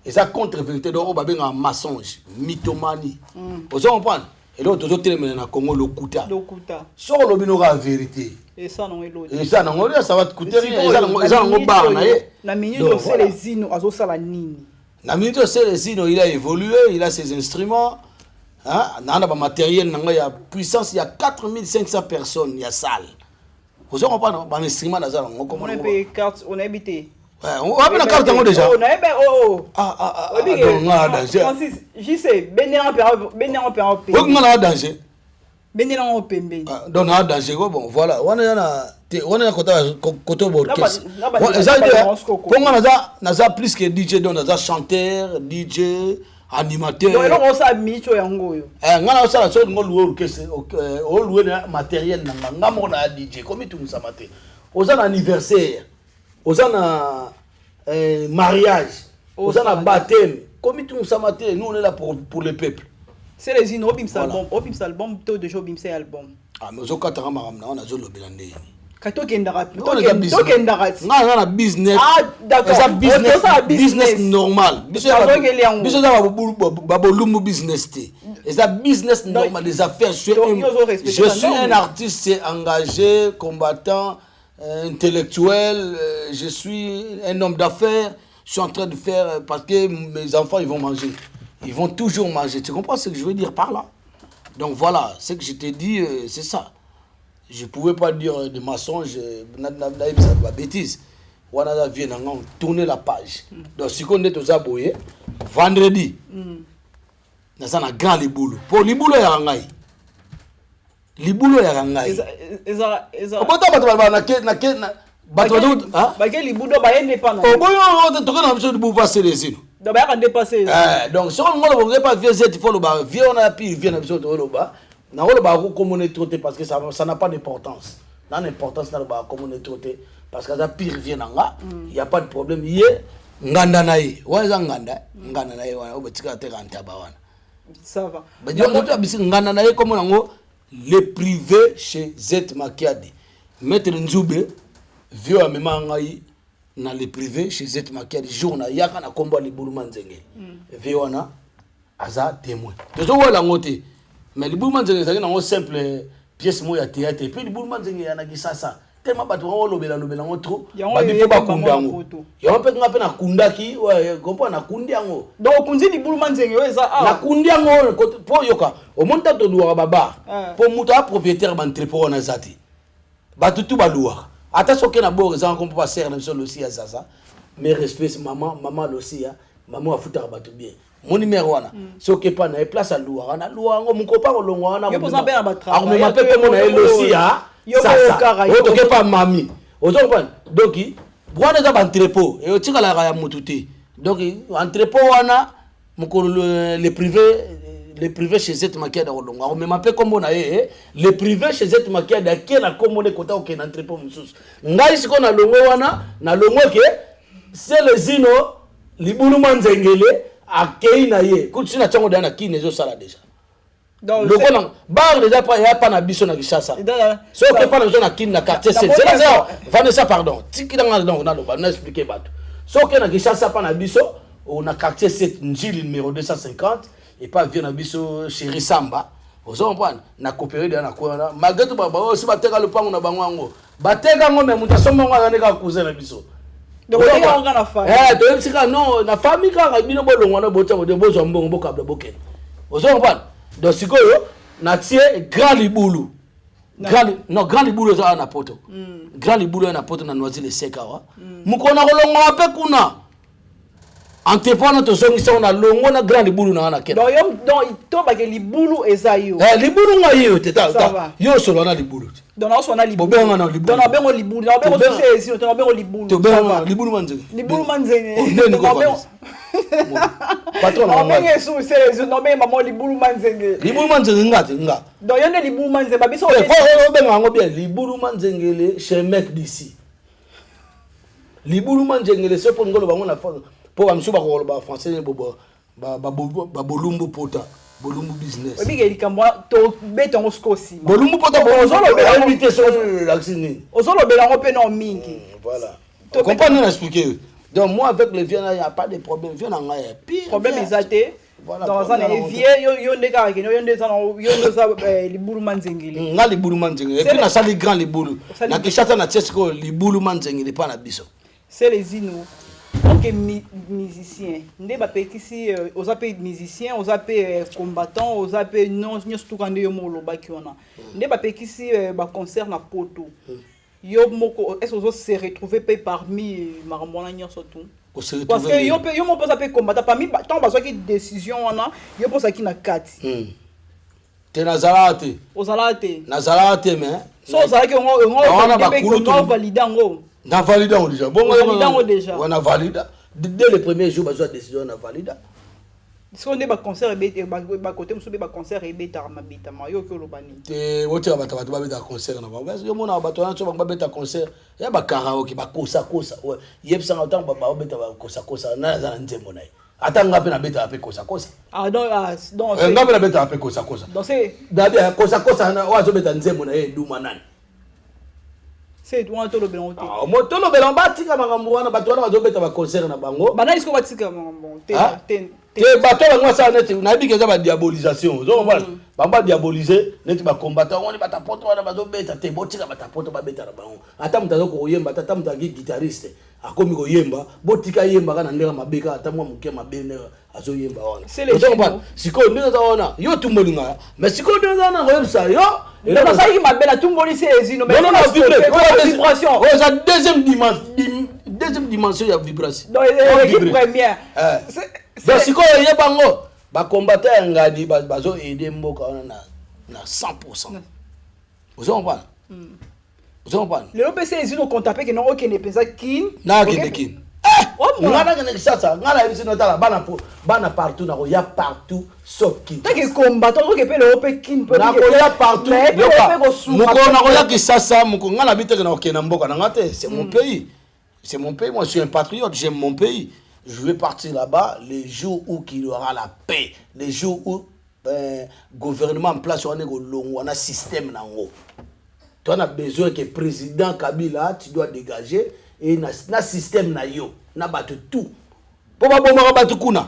et ça contre vérité donc o ba benga mensonge mythomanie vous comprenez. Et l'autre, toujours terminé dans Congo, le Kouta. Sur le bino la vérité. Et ça, non, l'autre. Et ça, non, ça va te coûter rien. Et ça, non, bar, la minute, c'est les zines, à ça, la nini. La minute, c'est les zines, il a évolué, il a ses instruments. Hein, dans le matériel, il y a puissance, il y a 4500 personnes, il y a salle. Vous comprenez, un instrument, on a payé carte, on a habité. On a la carte déjà. On a danger. Francis, j'y sais, Bénéran Pembe. On a danger. Bénéran Pembe. Donc on a danger bon voilà. On a côté orchestre. Pour moi naza plus que DJ donc naza chanteur, DJ, animateur. Donc on ça micho yango yo. Ngana ça so ngolo orchestre o louer matériel na ngamo DJ comme tout ça maté. Aux anniversaire. Aux mariage, aux baptême, comme tout ça matin, nous on est là pour le peuple. C'est les inno bim album, tout de jour bim c'est album. Ah mais au cas on a zolo belande. Kato kendara, na business. Ah d'accord. Ça business normal. Biso za babolumbu business té. Et ça business normal des affaires. Je suis un artiste engagé, combattant. Intellectuel, je suis un homme d'affaires, je suis en train de faire parce que mes enfants ils vont manger, ils vont toujours manger. Tu comprends ce que je veux dire par là? Donc voilà, ce que je te dis, c'est ça. Je pouvais pas dire de mensonges, de bêtises. Voilà, vient tourner la page. Donc si on est aux aboyés, vendredi, nous avons un grand liboulou. Pour liboulou, il y a un gaï. Libulo ya ngai obota bato na bato ba libulo ba yende pa na oboyo to kana biso du passer les îles donc ba ka dépasser donc si on ne pas vieux il faut le ba vieux on a pire vieux na biso to lo ba na lo ba ko communauté parce que ça n'a pas d'importance n'a d'importance na ba communauté parce que ça pire vieux na nga il y a pas de problème yé nganda na ye wa za nganda na ye wa obetika te kanta ba wana ça va ba jo to bisi nganda na ye comme nango le privé chez Z Makiadi. Maître Nzoube, vieux à Memangaï, dans le privé chez Z Makiadi, journal, yaka na combat les Boulouman Zengé. Vieux na, aza témoin. Tu vois la motte, mais les Boulouman Zengé, c'est une simple pièce moya théâtre. Et puis les Boulouman Zengé, y en a qui ça. Tellement pas trop lobela trop. Babi faut pas kundango. Ya on peut ngape na kundaki, ouais, comprends na kundiango. Donc kundi li Boulouman Zengé eza ah. Na kundiango pour yoka. Au monta to luwa baba. Pour muta propriétaire d'entrepôt na zati. Ba tutu ba luwa. Ata soke na bo za on peut pas serre na so aussi à ça. Mais respect maman aussi ya. Maman afuta ba tout bien. Mon numéro wana. Soke pas na place à luwa. Na luwa ngo mon copain olongo wana. Yo posa bien ba travail. Alors me m'appelle comme on a aussi ya. Ça, on pas mamie. Donc, bois des entrepôts et tu as la moutouté. Donc, entrepôt, on a les privés chez cette maquette. On me m'appelle comme on a les privés chez cette maquette qui est la commode côté aucun entrepôt. Ngai ce qu'on a le mot na le mot que c'est les zino, les Boulouman Zengele à Keinaye. Quand tu n'as pas de qui n'est pas déjà. Le bon bar déjà pas y a pas na biso na Kishasa. So que pas na kin na quartier c'est là Vanessa pardon. Tiki dans na lo ba na expliquer bato. So que na Kishasa pas na biso on a quartier 7 Njili numéro 250 et pas vient na biso chéri Samba. Vous comprenez na coopérer dans na quoi malgré tout baba aussi ba teka le pango na bango ngo. Ba teka ngo mais muta somba ngo na ka cousin na biso. Donc on est na famille. De sika non na famille ka bino bolongo na bota de bozo mbongo bokabla boken. Vous comprenez donc si quoi na tie grand liboulou grand liboulou za na poto grand liboulou na poto na noisy le sekawa mukona kolongo ape kuna antepona to songi sa na longo na grand liboulou na kena donc to ba ke liboulou eza yo liboulou ngayo teta yo solo na liboulou donc na so na liboulou benga na liboulou donc na bengo liboulou na bengo c'est ici to na bengo liboulou to benga liboulou manzenge patron na benga sou c'est no benga maman liboulou manzenge ngati nga donc yone liboulou manzenge ba biso benga ngo bien liboulou manzengele chez mec d'ici liboulou manzengele c'est pour ngolo bango na pour am suba ko ba français bobo ba bolumbu pota bolumbu business obi ke likambo to betongo skosi bolumbu pota bozolo be invité sur l'accini ozolo be lango pe no mingi voilà comprendre na expliquer donc moi avec les vieux il y a pas de problème vieux na nga pire problème exaté dans un vieux yo ndeka ke yo ndeza libulu manzengeli nga libulu manzengeli et puis na sali grand libulu na kishata na tchesko libulu manzengeli pa na biso c'est les inos. Ok, musicien. Ndé ba petisi aux appels musiciens, aux appels combattants, aux appels non surtout quand yo molo ba ki ona. Ndé ba petisi ba concert na poto. Yo moko est-ce que se retrouver parmi marambona nyonso tout. Parce que yo mo pose appel combattant parmi tant ba qui décision ona, yo pose qui na kati. Te nazalate. Ozalate. Nazalate mais. So ozalake on valide ngo. Na valida on déjà. Bon on déjà. On a valida. Dès le premier jour bazo décision on a valida. Si on est ba concert et ba côté musubi ba concert et beta mabita mayo ko lobani. Te wote ba bata ba beta concert na ba. Yo mona ba to na so ba beta concert. Ya ba karaoke ba kosa. Yebsa nga tang ba beta ba kosa na za nzembo nai. Atanga pe na beta pe kosa. Ah donc ngape na beta pe kosa. Donc c'est dabi kosa na wa zo beta nzembo na duma nani. C'est toi to lobela on te. Ah mo to lobela ba tika makambo wana bato wana bazo beta ba concert na bango. Bana isko ba tika makambo te. Te bato bango sa net na bi keza ba diabolisation. Zo ba ba diaboliser net ba combattant on ba ta poto wana bazo beta te botika ba ta poto ba beta na bango. Ata mutazo ko yemba ata mutagi guitariste. Akomi ko yemba botika yemba kana ndeka mabeka ata mwa muke mabene azo yemba wana. Zo ba siko ndeza wana yo tumolinga. Mais siko ndeza na ngoyemsa yo et là ça il m'appelle tout le monde c'est ezino mais non vibration ouais ça deuxième dimension il y a vibration donc l'équipe première donc si quoi y a bango ba combattre ngadi bazo aider mboka na 100%. Vous comprenez le OPC ezino comptable que non OK ne pensa kin na kin ngana kana kisasa ngala ibisi notala bana partout na ya partout sauf qui tant que combattant que pe le OP kin peut na ko ya partout muko na ko ya kisasa muko ngala biteke na okena mboka na ngate c'est mon pays moi je suis un patriote, j'aime mon pays, je vais partir là-bas les jours où il y aura la paix, les jours où gouvernement en place, on a un système. Tu as besoin que le président Kabila, tu dois dégager. Et un système, na battu tout. Pour pas battre kuna.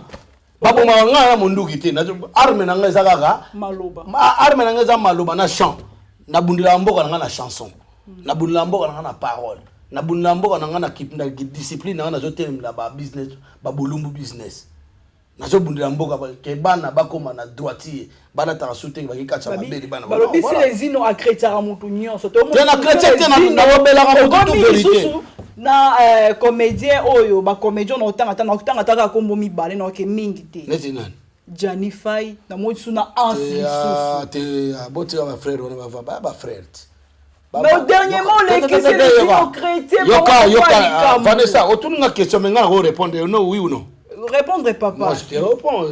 Pas pour ma mondu qui était. Arme n'a pas Maloba. Arme n'a pas maloba na chant. Na bundilambo na chanson. Na bundilambo na parole. Na bundilambo na discipline na zotem na ba business, ba bolumbu business. Na zo bundilambo ke bana bakoma na droitier. Bana ta soutenir ba kikacha mabeli bana. Ba lobi si les ino a chrétien mutu nyonso. To na chrétien na robela mutu vérité. Na comédien oyo ba comédien na otanga taka kombo mibale na ke mingi te. Neti nani? Johnny Fay na mo suna ansi susu. Te aboti ba frère on ba frère. Mais au dernier mot les questions les chrétiens. Yoka Vanessa, autour de la question maintenant on répondre non oui ou non. Répondre papa. Moi je te réponds,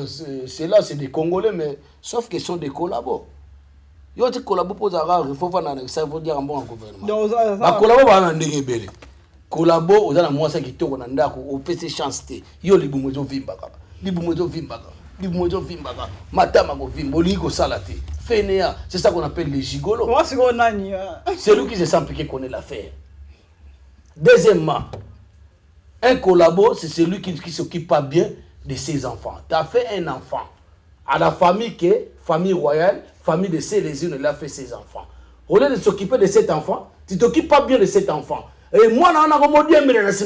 c'est là c'est des Congolais mais sauf qu'ils sont des collabos. Yo te collabo pour avoir il faut voir ça veut dire un bon gouvernement. Ba collabo ba na ndenge bele. Collabo oza na mwasa kitoko na ndako opese chance te. Yo libumo zo vimba kaka. Libumo zo vimba kaka. Libumo zo vimba kaka. Matama ko vimba oliko sala te. Fainéant, c'est ça qu'on appelle les gigolos. Comment c'est qu'on a ni c'est lui qui se sent piqué connaît l'affaire. Deuxièmement, un collabo, c'est celui qui s'occupe pas bien de ses enfants. Tu as fait un enfant. À la famille qui est famille royale, famille de Célésine, il a fait ses enfants. Au lieu de s'occuper de cet enfant, tu t'occupes pas bien de cet enfant. Et moi, je suis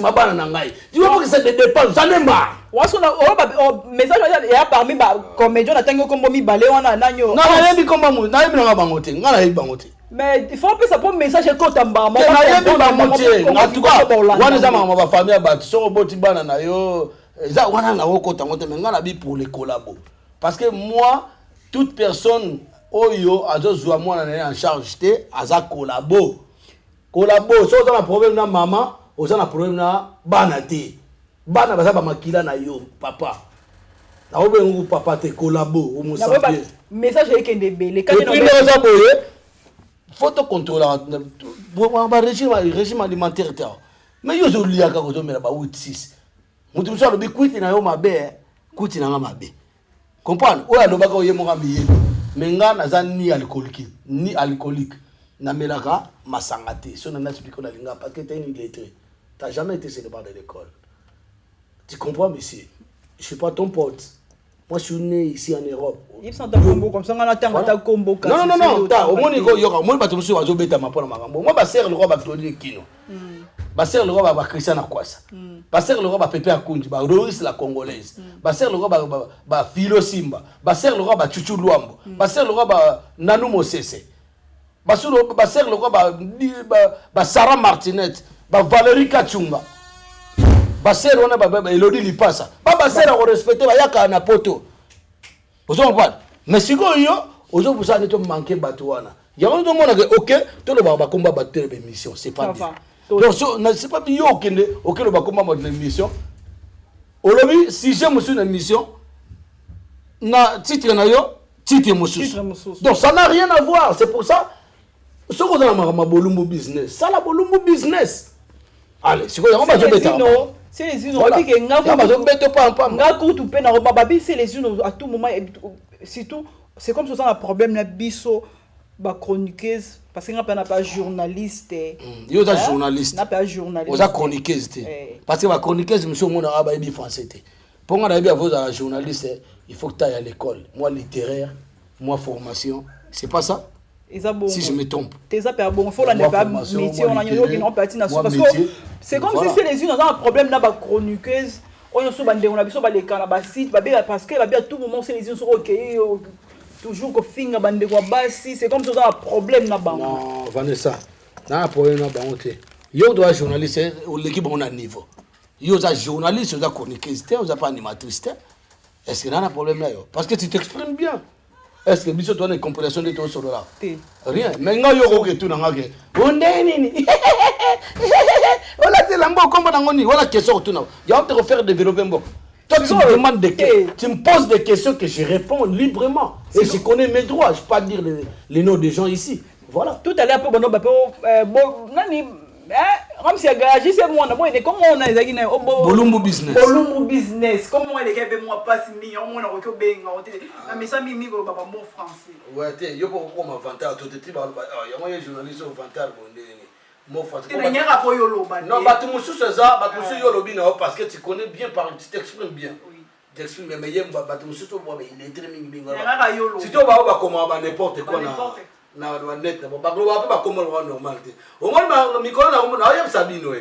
tu vois que c'est des dépenses, j'en ai marre. Message il y a parmi les comédiens qui ont commis balé. Mais il faut que ça prenne message quand tu as en tout cas, pour les collabos. Parce que moi, toute personne en charge, a collabo. Collabo, si vous avez un problème na maman, vous avez un problème na banate. Bana baza ba makila na yo papa. Na obe ngu papa te collabo au Mozambique. Message est que belé quand il faut te contrôler ba régime alimentaire ta. Mais yo zo liaka ko zo mela ba 86. Mutu so lo bi kwiti na yo mabe, kwiti na mabe. Comprendre? Oya lo ba ko yemo ngabi. Menga na za ni alcoolique. Namelaka masangate si on a expliqué la linga parce que tu es illettré, tu n'as jamais été célébrant de l'école, tu comprends monsieur, je suis pas ton pote, moi je suis né ici en Europe. Il s'entend comme ça on attend ta combo. Non au moins il yoka moi ba tumusu bazo beta mapona makambo moi ba sert le roi ba toli kino ba sert le roi ba Christian Akwasa ba sert le roi ba Pepe Akunji ba Loris la congolaise ba sert le roi ba Philo Simba ba sert le roi ba Chuchu Luambo ba sert le roi ba Nanou Mosese ba sert le roi ba Sarah Martinette ba Valérie Kachunga ba sert on ba Elodie Lipasa ba sert on respecter ba yaka na poto vous comprenez mais si go yo ozo vous ça ne te manquer batuana ya on demande que OK to le ba combat battre émission c'est pas bien donc c'est pas bien OK le ba combat battre émission olobi si j'aime sur une émission na titre na yo titre musu donc ça n'a rien à voir c'est pour ça ce qu'on a ma bolumbu business ça la bolumbu business allez c'est quoi on va jouer non c'est les unes on dit que nga kutu pe na babi c'est les unes à tout moment surtout c'est comme ça un problème na biso ba chroniqueuse parce que nga pas journaliste yo da journaliste na pas journaliste oza chroniqueuse parce que ba chroniqueuse monsieur mona aba ebi français te pour nga ebi avoza la journaliste il faut que tu ailles à l'école moi littéraire moi formation c'est pas ça. Si je me trompe. Il faut la métier, on a une partie nationale. Parce que c'est comme si c'est les unes dans un problème là, chroniqueuse. On a les canaux, parce que à tout moment, c'est les unes sont ok. Toujours que finger bande de bassi, c'est comme si on a un problème là-bas. Non, Vanessa, n'a un problème là-bas. Yo doit journaliste, l'équipe on a niveau. Yo doit journaliste, on a chroniqueuse, on a pas animatrice. Est-ce qu'il y a un problème là? Parce que tu t'exprimes bien. Est-ce que Bissot a une compréhension de ton solo là? Rien. Mais quand il y a tout dans la gueule, on est nini. On a dit l'ambo comme on a dit. Voilà question tout là. Il y a te faire développer un peu. Toi tu me demandes des questions, tu me poses des questions que je réponds librement. Et je connais mes droits. Je ne peux pas dire les noms des gens ici. Voilà. Tout à l'heure, nani Comme si agagé c'est moi, moi et comment on a les agina Bolumbu business. Bolumbu business. Comment on est capable moi pas million, on a que ben mais ça mimi ko baba bon français. Ouais, yo pour comme avantage tout petit ba ya moi journaliste avantage bon mon français. Tu n'as pas yo loba. Non, bah tu musu ça, bah tu musu yo lobi na parce que tu connais bien tu t'exprimes bien. Oui. Tu t'exprimes mais yem bah tu musu to moi il est très mingi. Si tu vas comment ba n'importe quoi na net na ba ba comment normal. Au moins na micro na yem sabino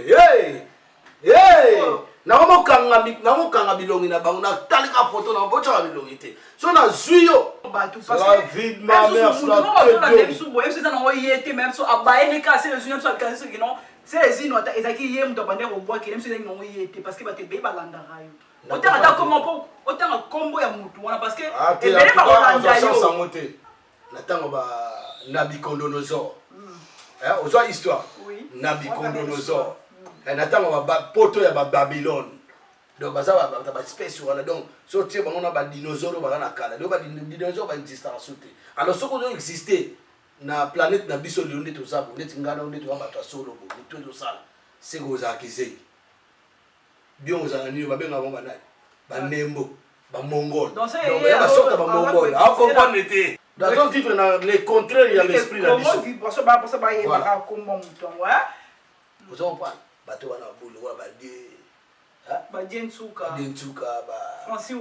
na kanga bilongi na bango na talika photo na bocha bilongi te so na zuyo ba tout parce que vide ma mère sur la tête sous boye c'est ça na yete même so abaye ka c'est les unions so kan so non c'est les unions ezaki yem to bande ko bois ki même so na yete parce que ba te be balanda rayo autant ata comment pour autant combo ya mutu wana parce que et bele ba balanda yo sans monter na tango ba Nabucodonosor ozwa histoire Nabucodonosor natanga poto ya Babylone donc baza ba espèce wala donc so tie bango na ba dinosaure ba na kala donc ba dinosaure ba exister en sauté alors ce qu'on exister na planète na biso lionde to ça pour net ngana onde to ba to solo bo to to ça c'est go za kizei bien aux anani ba benga bonga nai ba nembo ba mongol donc ba sorta ba mongol a comprendre été donc vivre dans les contraires il y a l'esprit là comment vivre ça ba y ba comment mouton ouais vous comprenez bato wana bulu wa badie ba Diensuka ba Francis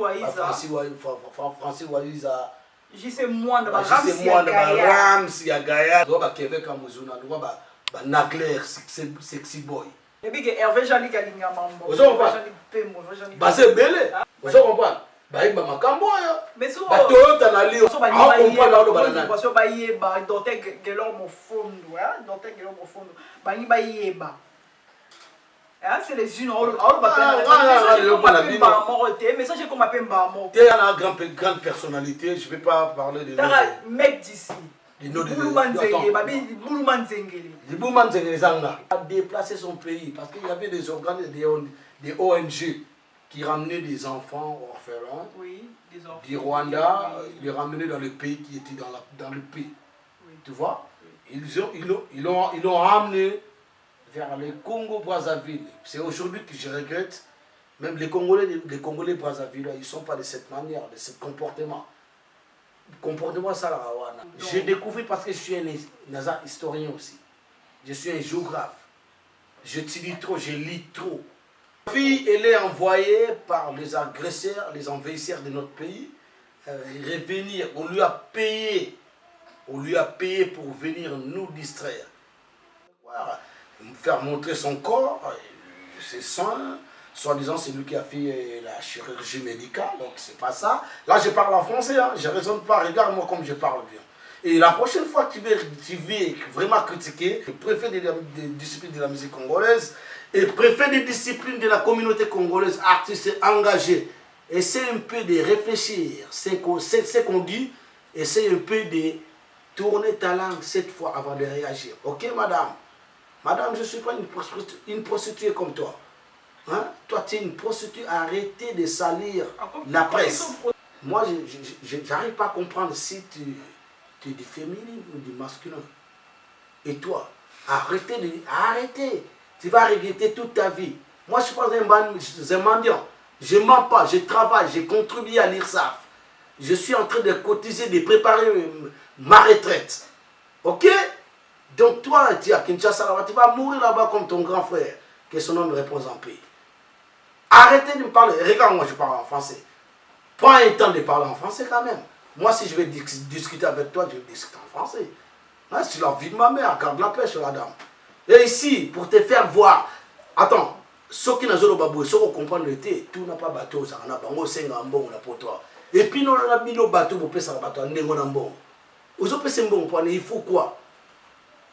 Waiza JC Mwanda ba Rams ya Gaia do ba Kevin Kamuzuna do ba Nagler sexy boy et puis Hervé Jali kalinga mambo ba c'est belé vous comprenez ba imba makambo ya mais so ba Toyota na Lio so ba comprendre do ba na parce que ba yeba doté gelor mo fondo doté gelor mo fondo ba ni ba yeba c'est les unes mais ça j'ai comme appelé Mbamo. Tu es une grande personnalité, je ne vais pas parler de mec d'ici. Boulouman Zengeli a déplacé son pays parce qu'il y avait des organes, des ONG qui ramenaient des enfants orphelins du Rwanda, les ramenaient dans le pays qui était dans le pays. Tu vois, ils l'ont ramené vers le Congo-Brazzaville. C'est aujourd'hui que je regrette, même les Congolais Brazzaville, ils ne sont pas de cette manière, de ce comportement. Comportement ça la Rwanda. J'ai découvert parce que je suis un historien aussi. Je suis un géographe. Je lis trop, je lis trop. La fille, elle est envoyée par les agresseurs, les envahisseurs de notre pays, revenir. On lui a payé pour venir nous distraire. Voilà. Faire montrer son corps, ses seins, soi-disant c'est lui qui a fait la chirurgie médicale, donc c'est pas ça. Là je parle en français, je raisonne pas, regarde-moi comme je parle bien. Et la prochaine fois que tu veux vraiment critiquer, le préfet des disciplines de la musique congolaise et préfet des disciplines de la communauté congolaise, artistes engagés, essaie un peu de réfléchir, c'est ce qu'on dit, essaie un peu de tourner ta langue cette fois avant de réagir. Ok madame? Madame, je ne suis pas une prostituée comme toi. Hein? Toi, tu es une prostituée. Arrêtez de salir la presse. Moi, je n'arrive pas à comprendre si tu es du féminin ou du masculin. Et toi, arrêtez. Tu vas regretter toute ta vie. Moi, je ne suis pas un mendiant. Je ne mens pas, je travaille, j'ai contribué à l'IRSAF. Je suis en train de cotiser, de préparer ma retraite. Ok? Donc toi, tu es à Kinshasa, tu vas mourir là-bas comme ton grand frère, que son nom repose en paix. Arrêtez de me parler. Regarde-moi, je parle en français. Prends un temps de parler en français quand même. Moi, si je vais discuter avec toi, je vais discuter en français. Hein, c'est la vie de ma mère, garde la pêche, la dame. Et ici, pour te faire voir, attends, ceux qui n'ont pas de ceux qui comprennent le thé, tout n'a pas de bateau, ça n'a pas de bateau, pour toi. Et puis, nous avons mis le bateau pour faire un bateau, il faut quoi?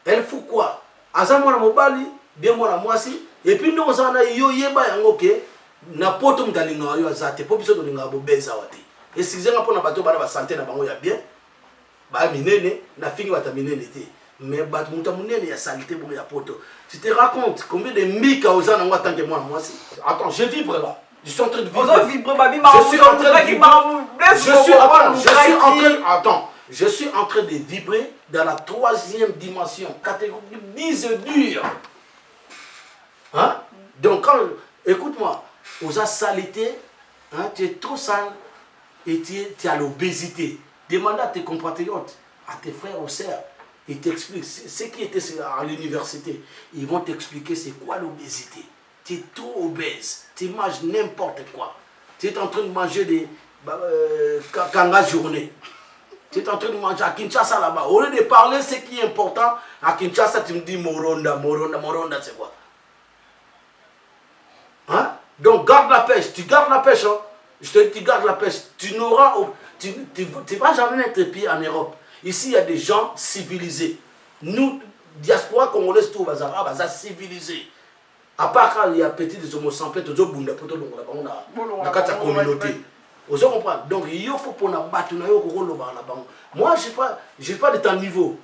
Elle faut quoi? Azamwana mobali, bien mwana mwasi, et puis nous on a yo yeba yango ke na poto mdalinga yo azate, po biso dolinga bo beza wate. Et si zenga pona bato bana ba santé na bango ya bien, ba minene na fingi bata minene te. Mais bato muta munene ya salité bo ya poto. Tu te racontes combien de mika ozana ngo tant que moi mwasi. Attends, je vibre là. Je suis en train de vibrer. Je suis en train de vibrer dans la troisième dimension, catégorie 10 dur. Hein? Donc, quand, écoute-moi, aux saleté, hein, tu es trop sale et tu as l'obésité. Demande à tes compatriotes, à tes frères, aux sœurs, ils t'expliquent. Ceux qui étaient à l'université, ils vont t'expliquer c'est quoi l'obésité. Tu es trop obèse, tu manges n'importe quoi. Tu es en train de manger des kanga journée. Tu es en train de manger à Kinshasa là-bas. Au lieu de parler ce qui est important, à Kinshasa, tu me dis Moronda, c'est quoi? Hein? Donc garde la pêche, tu gardes la pêche. Hein? Je te dis, tu gardes la pêche. Tu n'auras, tu vas jamais mettre pied en Europe. Ici, il y a des gens civilisés. Nous, diaspora congolaise, tout bazar, civilisés. À part quand il y a petit des homos sans pète, on a quatre communautés. Vous comprenez? Donc il faut pour nous battre, moi, je n'ai pas de ton niveau.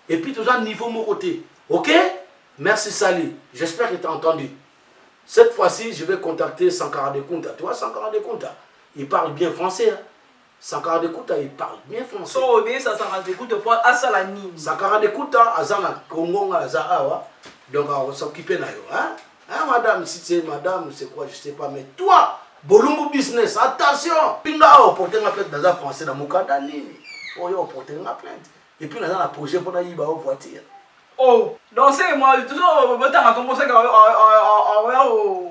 Et puis, tu as un niveau mon côté. Ok? Merci Sali. J'espère que tu as entendu. Cette fois-ci, je vais contacter Sankara de Kunta. Tu vois, Sankara de Kunta, il parle bien français. Hein? Sankara de Kunta, il parle bien français. Sankara de Kunta, pour Asalani. Sankara de Kunta, Azana, Congo, Azahawa. Donc, on va s'occuper de hein? Hein, madame, si c'est madame, c'est quoi, je ne sais pas. Mais toi, Bolumbu Business, attention. Pinga, on porte une plainte dans un français dans Moukada Nini. On porte une plainte. Et puis, on a un projet pour aller en voiture. Oh, donc c'est moi, toujours, on a commencé à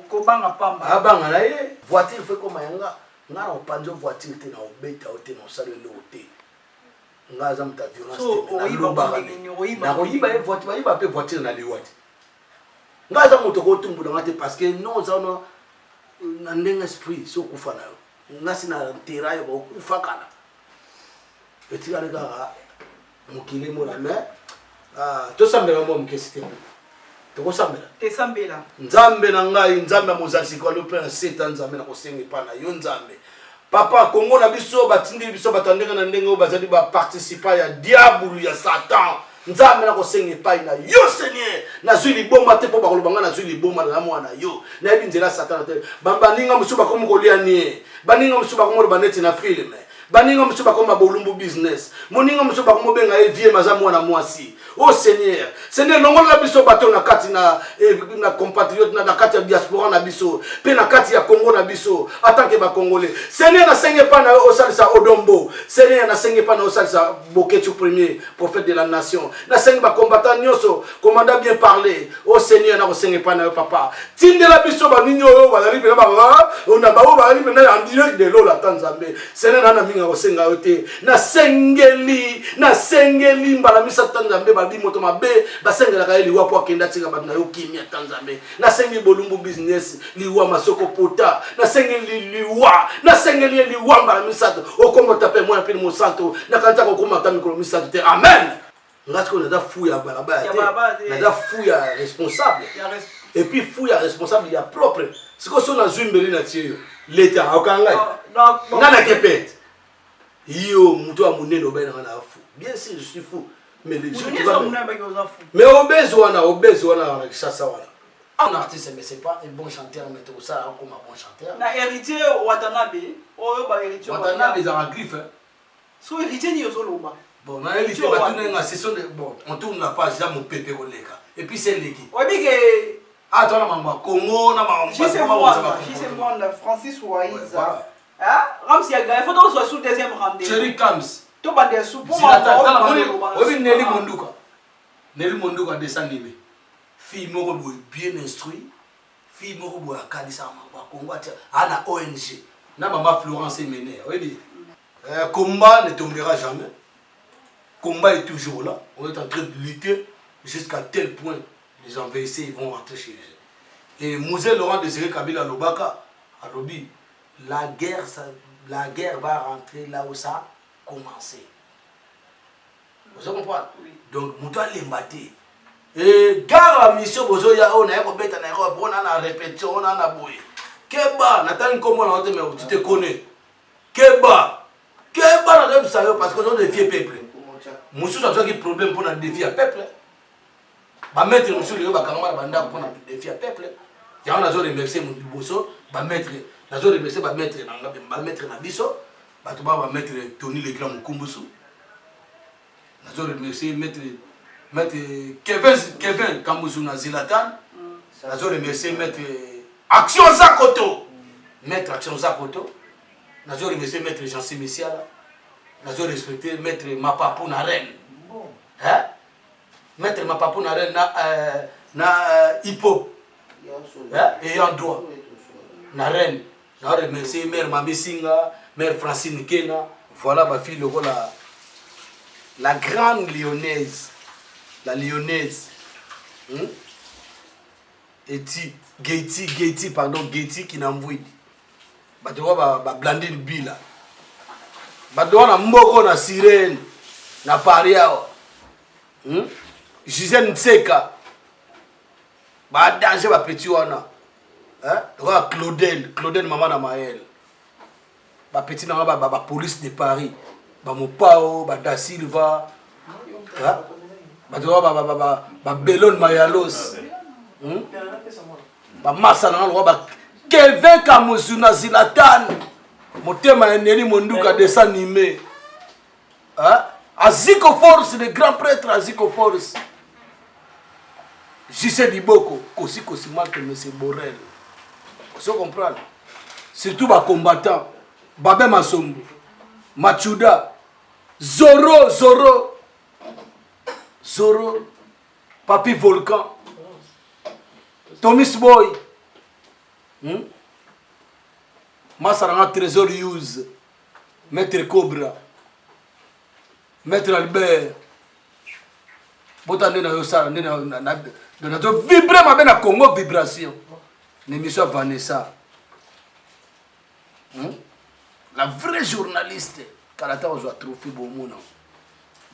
Kobanga Pamba. Ah, banga, là, voiture, il faut comme un gars. On a une voiture, tu es dans le bête, tu es dans le salon, tu es dans la violence. Tu es dans le voiture, dans les voitures. Nga za moto ko tumbu na ngate parce que non za no na ndenga esprit so kufa na yo ngasi na tera yo ko kufa kana petit ale ga mukile mo la mais to sambela mo mkesite to ko sambela te sambela nzambe na ngai nzambe mozalisi ko lo pe seta nzambe na ko sengi pa na yo nzambe papa Congo na biso batindi biso batandenga na ndenga bazali ba participer ya diable ya satan nzambe na kosenga epai na yo Seigneur nazwi liboma te mpo bakolobanga nazwi liboma na mwana yo nayebi nzela satana te baninga mosusu bakomi kolia nie baninga mosusu bakomoloba neti na filme baninga mosusu bakoma bolumbu business moninga mosusu bakomobenga ye vie maza mwana mwasi oh Seigneur Seigneur longola biso bato na kati na compatriote na kati ya diaspora na biso pe na kati ya Congo na biso en tant que ba congolais Seigneur na senge pa na osalisa Odombo Seigneur na senge pa na osalisa Boketu premier prophète de la nation na senge ba combattant nyoso commandant bien parler oh Seigneur na senge pa na papa tindela biso ba ninyo yo bazali pe ba on a ba o bazali pe na en direct de l'eau la Tanzanie Seigneur na minga kosenga yote na sengeli mbala misa Tanzanie ba moto mabe basengela ka liwa po akenda tika ba na yo kimia Tanzanie na sengi bolumbu business liwa masoko pota na sengeli liwa mbala misa okombo tape mo na pe mo santo na kanta ko komata mikro misa te amen ngati ko na da fou ya balaba te na da fou ya responsable et puis fou ya responsable ya propre siko so na zwimbeli na tie l'état okanga ngana kepet yo muto amuneno ba na fou bien sûr je suis fou mais les gens qui vont mais obèse wana na Kinshasa wana un artiste mais c'est pas un bon chanteur mais tout ça comme un bon chanteur na héritier Watanabe oyo ba héritier Watanabe za griffe so héritier ni yozoloba bon na héritier ba tuna nga session de bon on tourne la page là mon pépé koleka et puis c'est l'équipe obi ke ah toi na mamba Congo na mamba c'est moi Francis Waiza hein Ramsi a gagné faut donc soit sous deuxième rendez-vous Cherry Kams to bande supo Nelly Monduka descendé fille moko boy bien instruit fille moko boy akalisa ma Congo ana ONG na maman Florence Mené oui combat ne tombera jamais combat est toujours là on est en train de lutter jusqu'à tel point les envahissés vont rentrer chez eux et Moselle Laurent Désiré Kabila Lobaka a lobby la guerre va rentrer là où ça a commencé. Vous comprenez? Donc, nous devons les battre. Et gare la mission, on a répétition, on a boué. Keba, Nathan, comment on a dit, mais tu te connais. Keba, on a dit ça parce qu'on a des vieux peuples. Moussou a des problèmes pour défier le peuple. Ba mettre Moussou, il va pour défier le peuple. Il y a un azor de merci, Moussou, ba mettre. Nazo remercier ba mettre na biso ba to ba mettre Tony le grand Mukumbusu nazo remercier mettre Kevin Kambusu na Zilatan nazo remercier maître Action Zakoto. Maître Action Zakoto. Nazo remercier maître Jean-Cy Messiala. Nazo respecter maître Mapapou Naren. Hein? Maître Mapapou Naren na hippo. Hein? Ayant droit. Naren. Nazo remercier mère Mami Singa, mère Francine Kena. Voilà ma fille la grande lyonnaise. La lyonnaise. Gaëti qui n'a envoyé. Batewa ba Blandine Bila. Batewa na mboko na sirène na paria. Gisèle Nseka. Ba danger ba petit wana. Hein? Claudel maman na Maël. Ba petit na ba police de Paris. Ba Mopao, ba Da Silva. Hein? Batewa ba Belon Mayalos. Ba massa na roi ba Kevin Kamuzuna Zilatan Motema Eneli Monduka dessin animé. Hein? Aziko Force, le grand prêtre Aziko Force. J.C. Diboko, Kosi Manque M. Borel. Vous comprenez? Surtout les combattants. Babé Masombo, Machuda, Zoro, Papi Volcan, Thomas Boy. Massaranga Trésor Use, Maître Cobra, Maître Albert. Botane na yosa na vibrer ma bena Congo vibration. L'émission Vanessa. La vraie journaliste, Karata on a trophée bon mon.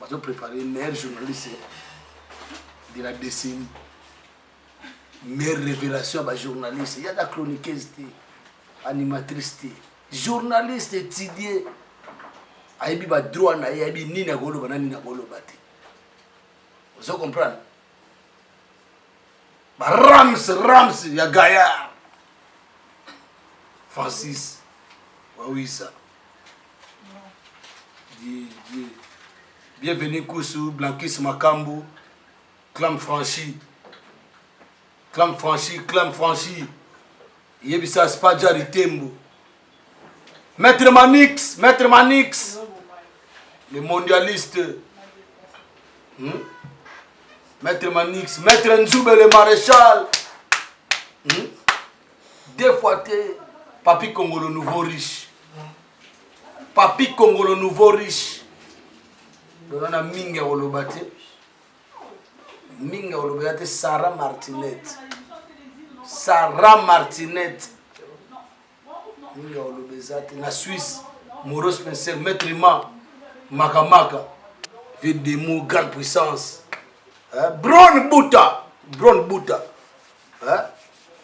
Ils ont préparé une meilleure journaliste de la décennie. Meilleure révélation à journaliste. Il y a la chroniqueuse, animatrice, journaliste étudié. Aïbi ba droit na aïbi ni na golo banani na golo bati. Vous comprenez? Rams, il y a Gaillard. Francis. Oui, ça. Bienvenue Koussou, Blanquis Makambu, Clam Franchi. Yebisa Spadja Ritembo. Maître Manix. Le mondialiste. Maître Manix, Maître Nzoube le maréchal. Deux fois Papi Congo le nouveau riche. Dona Minga Olobate. Sarah Martinette. Minga Olobezate. Na Suisse, Moros Spencer, Maître Ima, Makamaka. Ville des mots, grande puissance. Bron Bouta.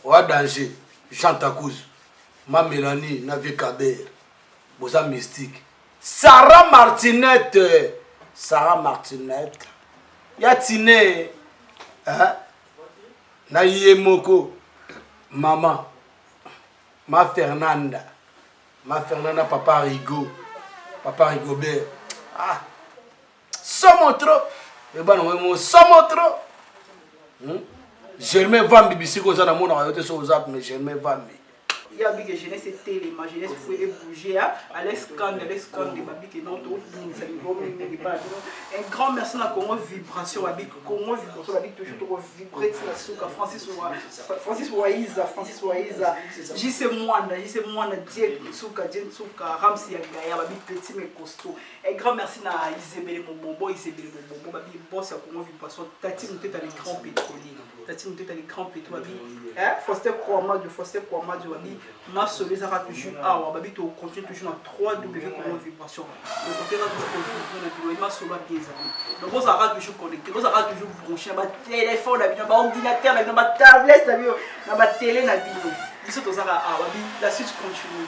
Oa danger. Jean Takouz. Ma Mélanie, Navi Kader. Boza mystique. Sarah Martinette. Yatine. Na Yemoko. Maman. Ma Fernanda, Papa Rigobert. Ah. Somotro. Germain Vambi bisiko za na mona yote so zap mais Germain Vambi. Il y a que jeunesse télé, ma jeunesse faut bouger à l'escandale babi que non tout un grand merci à Congo vibration babi Congo vibration babi toujours vibrer la souka Francis Waiza JC Mwanda Dieu souka Ramsi Yagaya babi petit mais costaud. Un grand merci à Isabelle Mombo babi boss à Congo vibration Tati Muteta les grands pétroliers. Hein? Foster Kouama babi ma soleil ça va toujours babi to continue toujours dans 3W Congo vibration. Le côté là toujours ma soleil pieds. Donc on ça toujours connecté, on ça toujours branché ba téléphone ba ordinateur ba tablette ba télé na bio. Biso to ça babi la suite continue.